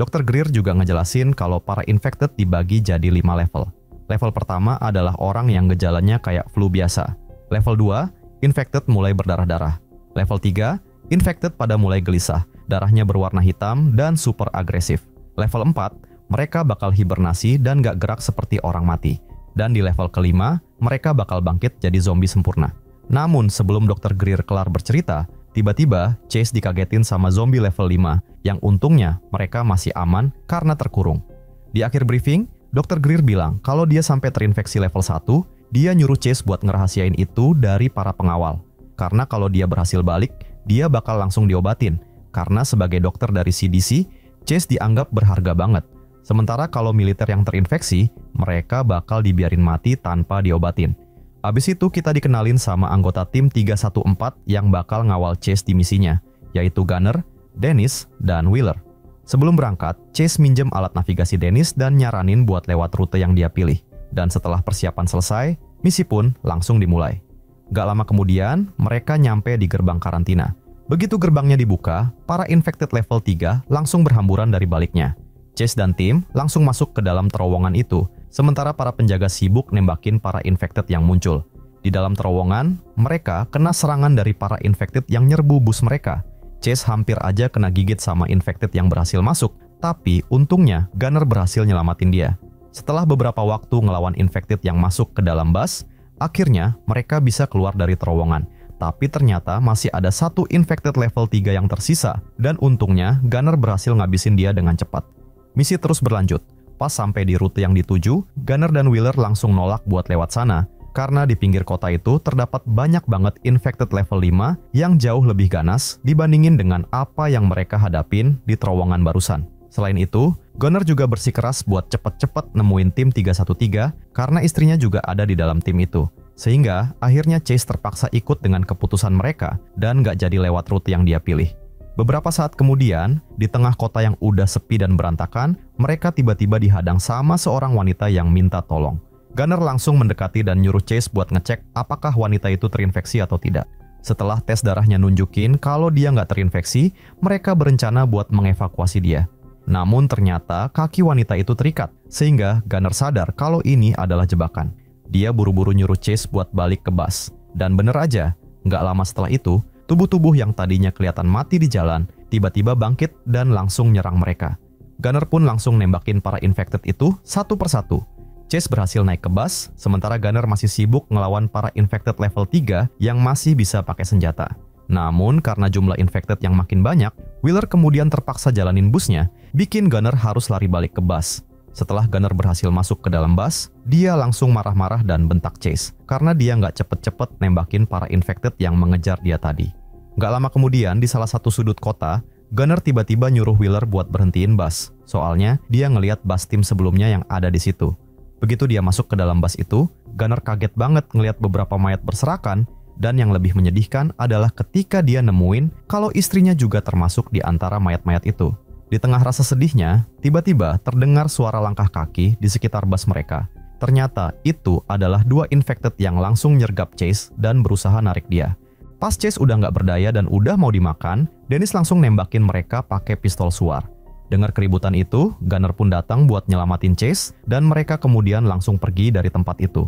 Dr. Greer juga ngejelasin kalau para infected dibagi jadi 5 level. Level pertama adalah orang yang gejalanya kayak flu biasa. Level 2, infected mulai berdarah-darah. Level 3, infected pada mulai gelisah, darahnya berwarna hitam dan super agresif. Level 4, mereka bakal hibernasi dan gak gerak seperti orang mati. Dan di level kelima, mereka bakal bangkit jadi zombie sempurna. Namun sebelum Dr. Greer kelar bercerita, tiba-tiba Chase dikagetin sama zombie level 5 yang untungnya mereka masih aman karena terkurung. Di akhir briefing, Dr. Greer bilang kalau dia sampai terinfeksi level 1, dia nyuruh Chase buat ngerahasiain itu dari para pengawal. Karena kalau dia berhasil balik, dia bakal langsung diobatin. Karena sebagai dokter dari CDC, Chase dianggap berharga banget. Sementara kalau militer yang terinfeksi, mereka bakal dibiarin mati tanpa diobatin. Abis itu kita dikenalin sama anggota tim 314 yang bakal ngawal Chase di misinya, yaitu Gunner, Dennis, dan Wheeler. Sebelum berangkat, Chase minjem alat navigasi Dennis dan nyaranin buat lewat rute yang dia pilih. Dan setelah persiapan selesai, misi pun langsung dimulai. Gak lama kemudian, mereka nyampe di gerbang karantina. Begitu gerbangnya dibuka, para infected level 3 langsung berhamburan dari baliknya. Chase dan tim langsung masuk ke dalam terowongan itu, sementara para penjaga sibuk nembakin para infected yang muncul. Di dalam terowongan, mereka kena serangan dari para infected yang nyerbu bus mereka. Chase hampir aja kena gigit sama infected yang berhasil masuk, tapi untungnya Gunner berhasil nyelamatin dia. Setelah beberapa waktu ngelawan infected yang masuk ke dalam bus, akhirnya mereka bisa keluar dari terowongan. Tapi ternyata masih ada satu infected level 3 yang tersisa, dan untungnya Gunner berhasil ngabisin dia dengan cepat. Misi terus berlanjut. Pas sampai di rute yang dituju, Gunner dan Wheeler langsung nolak buat lewat sana, karena di pinggir kota itu terdapat banyak banget infected level 5 yang jauh lebih ganas dibandingin dengan apa yang mereka hadapin di terowongan barusan. Selain itu, Gunner juga bersikeras buat cepet-cepet nemuin tim 313 karena istrinya juga ada di dalam tim itu. Sehingga akhirnya Chase terpaksa ikut dengan keputusan mereka dan gak jadi lewat rute yang dia pilih. Beberapa saat kemudian, di tengah kota yang udah sepi dan berantakan, mereka tiba-tiba dihadang sama seorang wanita yang minta tolong. Gunner langsung mendekati dan nyuruh Chase buat ngecek apakah wanita itu terinfeksi atau tidak. Setelah tes darahnya nunjukin kalau dia nggak terinfeksi, mereka berencana buat mengevakuasi dia. Namun ternyata kaki wanita itu terikat, sehingga Gunner sadar kalau ini adalah jebakan. Dia buru-buru nyuruh Chase buat balik ke bus. Dan bener aja, nggak lama setelah itu, tubuh-tubuh yang tadinya kelihatan mati di jalan, tiba-tiba bangkit dan langsung nyerang mereka. Gunner pun langsung nembakin para infected itu satu persatu. Chase berhasil naik ke bus, sementara Gunner masih sibuk ngelawan para infected level 3 yang masih bisa pakai senjata. Namun karena jumlah infected yang makin banyak, Wheeler kemudian terpaksa jalanin busnya, bikin Gunner harus lari balik ke bus. Setelah Gunner berhasil masuk ke dalam bus, dia langsung marah-marah dan bentak Chase karena dia nggak cepet-cepet nembakin para infected yang mengejar dia tadi. Nggak lama kemudian, di salah satu sudut kota, Gunner tiba-tiba nyuruh Wheeler buat berhentiin bus. Soalnya dia ngelihat bus tim sebelumnya yang ada di situ. Begitu dia masuk ke dalam bus itu, Gunner kaget banget ngelihat beberapa mayat berserakan, dan yang lebih menyedihkan adalah ketika dia nemuin kalau istrinya juga termasuk di antara mayat-mayat itu. Di tengah rasa sedihnya, tiba-tiba terdengar suara langkah kaki di sekitar bus mereka. Ternyata itu adalah 2 infected yang langsung nyergap Chase dan berusaha narik dia. Pas Chase udah nggak berdaya dan udah mau dimakan, Dennis langsung nembakin mereka pakai pistol suar. Dengar keributan itu, Gunner pun datang buat nyelamatin Chase dan mereka kemudian langsung pergi dari tempat itu.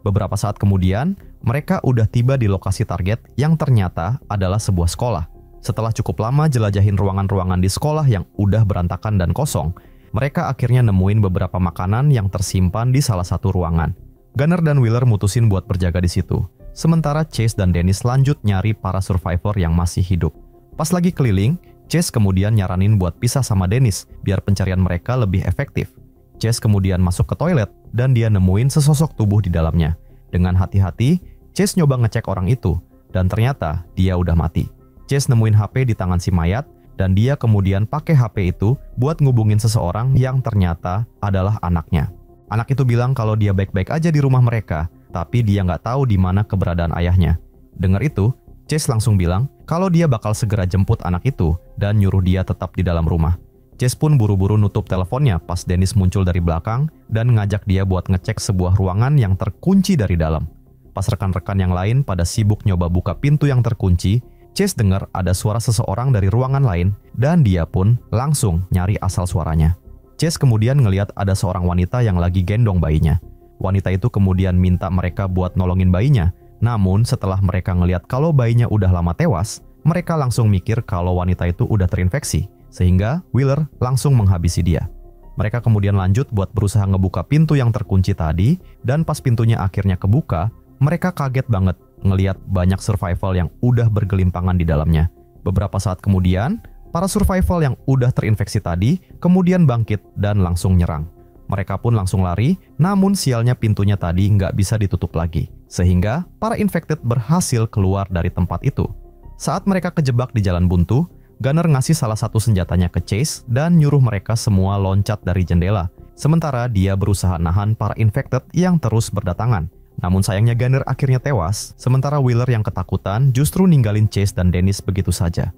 Beberapa saat kemudian, mereka udah tiba di lokasi target yang ternyata adalah sebuah sekolah. Setelah cukup lama jelajahin ruangan-ruangan di sekolah yang udah berantakan dan kosong, mereka akhirnya nemuin beberapa makanan yang tersimpan di salah satu ruangan. Gunner dan Wheeler mutusin buat berjaga di situ. Sementara Chase dan Dennis lanjut nyari para survivor yang masih hidup. Pas lagi keliling, Chase kemudian nyaranin buat pisah sama Dennis biar pencarian mereka lebih efektif. Chase kemudian masuk ke toilet dan dia nemuin sesosok tubuh di dalamnya. Dengan hati-hati, Chase nyoba ngecek orang itu dan ternyata dia udah mati. Chase nemuin HP di tangan si mayat dan dia kemudian pakai HP itu buat ngubungin seseorang yang ternyata adalah anaknya. Anak itu bilang kalau dia baik-baik aja di rumah mereka, tapi dia nggak tahu di mana keberadaan ayahnya. Dengar itu, Chase langsung bilang kalau dia bakal segera jemput anak itu dan nyuruh dia tetap di dalam rumah. Chase pun buru-buru nutup teleponnya pas Dennis muncul dari belakang dan ngajak dia buat ngecek sebuah ruangan yang terkunci dari dalam. Pas rekan-rekan yang lain pada sibuk nyoba buka pintu yang terkunci, Chase dengar ada suara seseorang dari ruangan lain dan dia pun langsung nyari asal suaranya. Chase kemudian ngelihat ada seorang wanita yang lagi gendong bayinya. Wanita itu kemudian minta mereka buat nolongin bayinya. Namun setelah mereka ngelihat kalau bayinya udah lama tewas, mereka langsung mikir kalau wanita itu udah terinfeksi, sehingga Wheeler langsung menghabisi dia. Mereka kemudian lanjut buat berusaha ngebuka pintu yang terkunci tadi, dan pas pintunya akhirnya kebuka, mereka kaget banget ngelihat banyak survival yang udah bergelimpangan di dalamnya. Beberapa saat kemudian, para survival yang udah terinfeksi tadi kemudian bangkit dan langsung nyerang. Mereka pun langsung lari, namun sialnya pintunya tadi nggak bisa ditutup lagi, sehingga para infected berhasil keluar dari tempat itu. Saat mereka kejebak di jalan buntu, Gunner ngasih salah satu senjatanya ke Chase dan nyuruh mereka semua loncat dari jendela, sementara dia berusaha nahan para infected yang terus berdatangan. Namun sayangnya Gunner akhirnya tewas, sementara Wheeler yang ketakutan justru ninggalin Chase dan Dennis begitu saja.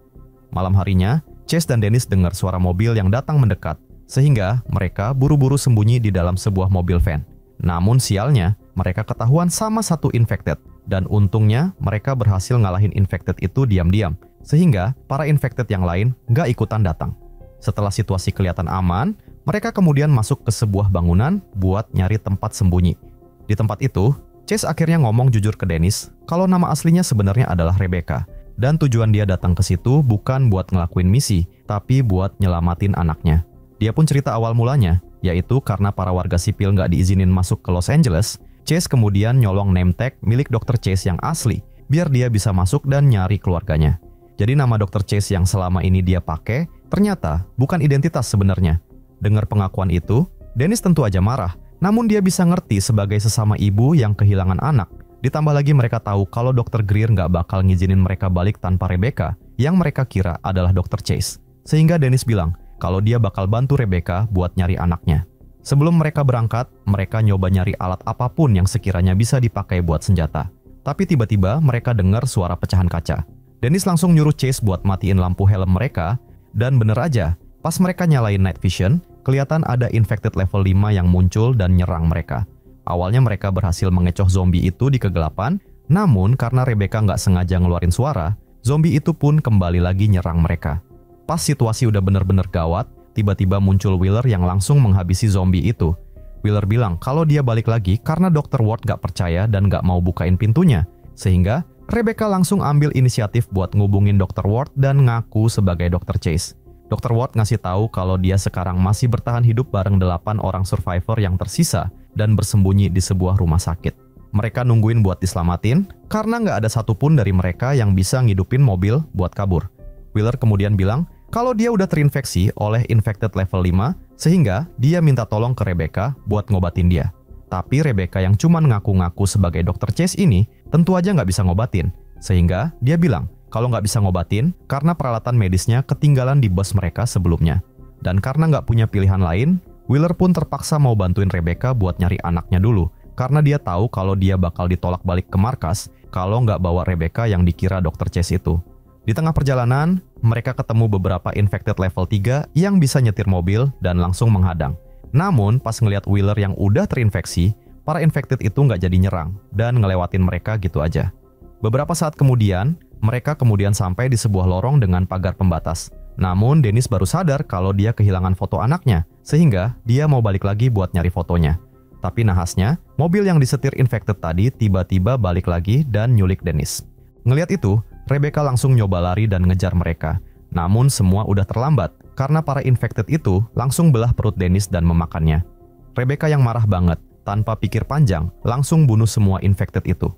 Malam harinya, Chase dan Dennis dengar suara mobil yang datang mendekat, sehingga mereka buru-buru sembunyi di dalam sebuah mobil van. Namun sialnya, mereka ketahuan sama satu infected, dan untungnya mereka berhasil ngalahin infected itu diam-diam, sehingga para infected yang lain nggak ikutan datang. Setelah situasi kelihatan aman, mereka kemudian masuk ke sebuah bangunan buat nyari tempat sembunyi. Di tempat itu, Chase akhirnya ngomong jujur ke Dennis kalau nama aslinya sebenarnya adalah Rebecca, dan tujuan dia datang ke situ bukan buat ngelakuin misi, tapi buat nyelamatin anaknya. Dia pun cerita awal mulanya, yaitu karena para warga sipil nggak diizinin masuk ke Los Angeles, Chase kemudian nyolong name tag milik Dr. Chase yang asli, biar dia bisa masuk dan nyari keluarganya. Jadi nama Dr. Chase yang selama ini dia pakai, ternyata bukan identitas sebenarnya. Dengar pengakuan itu, Dennis tentu aja marah, namun dia bisa ngerti sebagai sesama ibu yang kehilangan anak. Ditambah lagi mereka tahu kalau Dr. Greer nggak bakal ngizinin mereka balik tanpa Rebecca, yang mereka kira adalah Dr. Chase. Sehingga Dennis bilang kalau dia bakal bantu Rebecca buat nyari anaknya. Sebelum mereka berangkat, mereka nyoba nyari alat apapun yang sekiranya bisa dipakai buat senjata. Tapi tiba-tiba mereka dengar suara pecahan kaca. Dennis langsung nyuruh Chase buat matiin lampu helm mereka, dan bener aja, pas mereka nyalain night vision, kelihatan ada infected level 5 yang muncul dan nyerang mereka. Awalnya mereka berhasil mengecoh zombie itu di kegelapan, namun karena Rebecca nggak sengaja ngeluarin suara, zombie itu pun kembali lagi nyerang mereka. Pas situasi udah bener-bener gawat, tiba-tiba muncul Wheeler yang langsung menghabisi zombie itu. Wheeler bilang kalau dia balik lagi karena Dr. Ward gak percaya dan gak mau bukain pintunya. Sehingga Rebecca langsung ambil inisiatif buat ngubungin Dr. Ward dan ngaku sebagai Dr. Chase. Dr. Ward ngasih tahu kalau dia sekarang masih bertahan hidup bareng 8 orang survivor yang tersisa dan bersembunyi di sebuah rumah sakit. Mereka nungguin buat diselamatin karena nggak ada satupun dari mereka yang bisa ngidupin mobil buat kabur. Wheeler kemudian bilang kalau dia udah terinfeksi oleh infected level 5 sehingga dia minta tolong ke Rebecca buat ngobatin dia. Tapi Rebecca yang cuma ngaku-ngaku sebagai Dr. Chase ini tentu aja nggak bisa ngobatin. Sehingga dia bilang kalau nggak bisa ngobatin karena peralatan medisnya ketinggalan di bus mereka sebelumnya. Dan karena nggak punya pilihan lain, Wheeler pun terpaksa mau bantuin Rebecca buat nyari anaknya dulu. Karena dia tahu kalau dia bakal ditolak balik ke markas kalau nggak bawa Rebecca yang dikira Dr. Chase itu. Di tengah perjalanan, mereka ketemu beberapa infected level 3 yang bisa nyetir mobil dan langsung menghadang. Namun, pas ngelihat Wheeler yang udah terinfeksi, para infected itu nggak jadi nyerang dan ngelewatin mereka gitu aja. Beberapa saat kemudian, mereka kemudian sampai di sebuah lorong dengan pagar pembatas. Namun, Dennis baru sadar kalau dia kehilangan foto anaknya, sehingga dia mau balik lagi buat nyari fotonya. Tapi nahasnya, mobil yang disetir infected tadi tiba-tiba balik lagi dan nyulik Dennis. Ngelihat itu, Rebecca langsung nyoba lari dan ngejar mereka. Namun semua udah terlambat, karena para infected itu langsung belah perut Dennis dan memakannya. Rebecca yang marah banget, tanpa pikir panjang, langsung bunuh semua infected itu.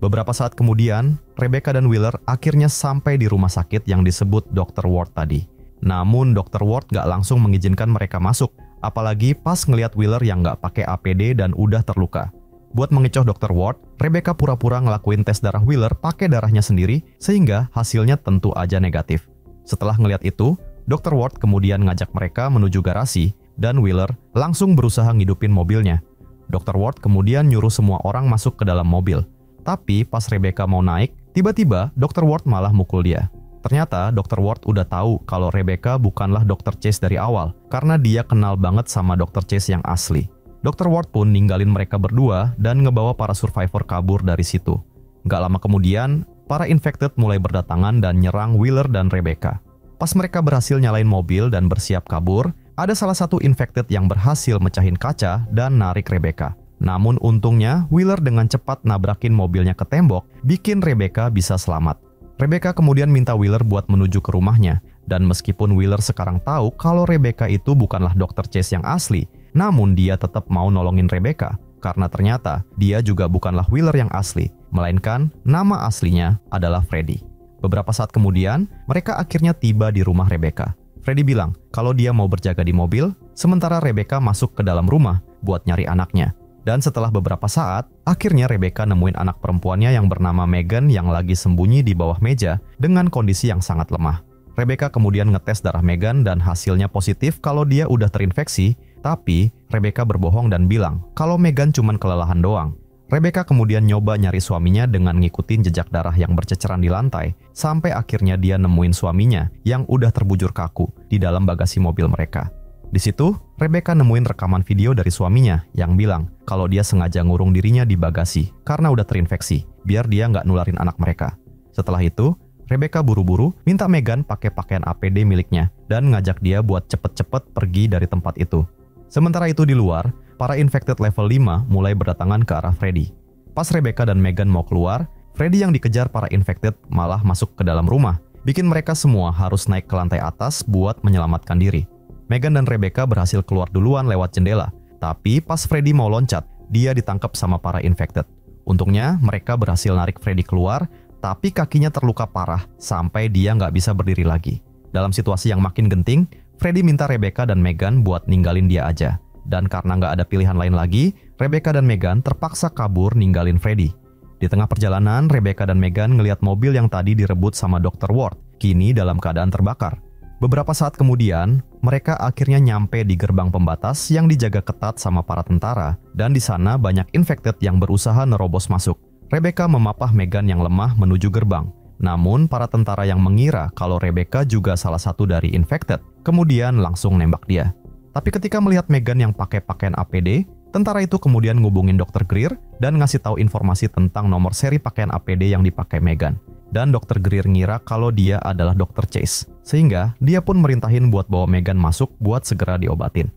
Beberapa saat kemudian, Rebecca dan Wheeler akhirnya sampai di rumah sakit yang disebut Dr. Ward tadi. Namun Dr. Ward gak langsung mengizinkan mereka masuk, apalagi pas ngelihat Wheeler yang gak pakai APD dan udah terluka. Buat mengecoh Dr. Ward, Rebecca pura-pura ngelakuin tes darah Wheeler pakai darahnya sendiri, sehingga hasilnya tentu aja negatif. Setelah ngelihat itu, Dr. Ward kemudian ngajak mereka menuju garasi, dan Wheeler langsung berusaha ngidupin mobilnya. Dr. Ward kemudian nyuruh semua orang masuk ke dalam mobil. Tapi pas Rebecca mau naik, tiba-tiba Dr. Ward malah mukul dia. Ternyata Dr. Ward udah tahu kalau Rebecca bukanlah Dr. Chase dari awal, karena dia kenal banget sama Dr. Chase yang asli. Dr. Ward pun ninggalin mereka berdua dan ngebawa para survivor kabur dari situ. Gak lama kemudian, para infected mulai berdatangan dan nyerang Wheeler dan Rebecca. Pas mereka berhasil nyalain mobil dan bersiap kabur, ada salah satu infected yang berhasil mecahin kaca dan narik Rebecca. Namun untungnya, Wheeler dengan cepat nabrakin mobilnya ke tembok, bikin Rebecca bisa selamat. Rebecca kemudian minta Wheeler buat menuju ke rumahnya, dan meskipun Wheeler sekarang tahu kalau Rebecca itu bukanlah Dr. Chase yang asli, namun dia tetap mau nolongin Rebecca, karena ternyata dia juga bukanlah Wheeler yang asli, melainkan nama aslinya adalah Freddy. Beberapa saat kemudian, mereka akhirnya tiba di rumah Rebecca. Freddy bilang kalau dia mau berjaga di mobil, sementara Rebecca masuk ke dalam rumah buat nyari anaknya. Dan setelah beberapa saat, akhirnya Rebecca nemuin anak perempuannya yang bernama Megan yang lagi sembunyi di bawah meja dengan kondisi yang sangat lemah. Rebecca kemudian ngetes darah Megan dan hasilnya positif kalau dia udah terinfeksi, tapi Rebecca berbohong dan bilang kalau Megan cuman kelelahan doang. Rebecca kemudian nyoba nyari suaminya dengan ngikutin jejak darah yang berceceran di lantai, sampai akhirnya dia nemuin suaminya yang udah terbujur kaku di dalam bagasi mobil mereka. Di situ, Rebecca nemuin rekaman video dari suaminya yang bilang kalau dia sengaja ngurung dirinya di bagasi karena udah terinfeksi, biar dia nggak nularin anak mereka. Setelah itu, Rebecca buru-buru minta Megan pakai pakaian APD miliknya dan ngajak dia buat cepet-cepet pergi dari tempat itu. Sementara itu di luar, para infected level 5 mulai berdatangan ke arah Freddy. Pas Rebecca dan Megan mau keluar, Freddy yang dikejar para infected malah masuk ke dalam rumah, bikin mereka semua harus naik ke lantai atas buat menyelamatkan diri. Megan dan Rebecca berhasil keluar duluan lewat jendela, tapi pas Freddy mau loncat, dia ditangkap sama para infected. Untungnya, mereka berhasil narik Freddy keluar, tapi kakinya terluka parah sampai dia nggak bisa berdiri lagi. Dalam situasi yang makin genting, Freddy minta Rebecca dan Megan buat ninggalin dia aja. Dan karena nggak ada pilihan lain lagi, Rebecca dan Megan terpaksa kabur ninggalin Freddy. Di tengah perjalanan, Rebecca dan Megan ngelihat mobil yang tadi direbut sama Dr. Ward, kini dalam keadaan terbakar. Beberapa saat kemudian, mereka akhirnya nyampe di gerbang pembatas yang dijaga ketat sama para tentara, dan di sana banyak infected yang berusaha nerobos masuk. Rebecca memapah Megan yang lemah menuju gerbang. Namun, para tentara yang mengira kalau Rebecca juga salah satu dari infected, kemudian langsung nembak dia. Tapi ketika melihat Megan yang pakai pakaian APD, tentara itu kemudian ngubungin Dr. Greer dan ngasih tahu informasi tentang nomor seri pakaian APD yang dipakai Megan. Dan Dr. Greer ngira kalau dia adalah Dr. Chase, sehingga dia pun merintahin buat bawa Megan masuk buat segera diobatin.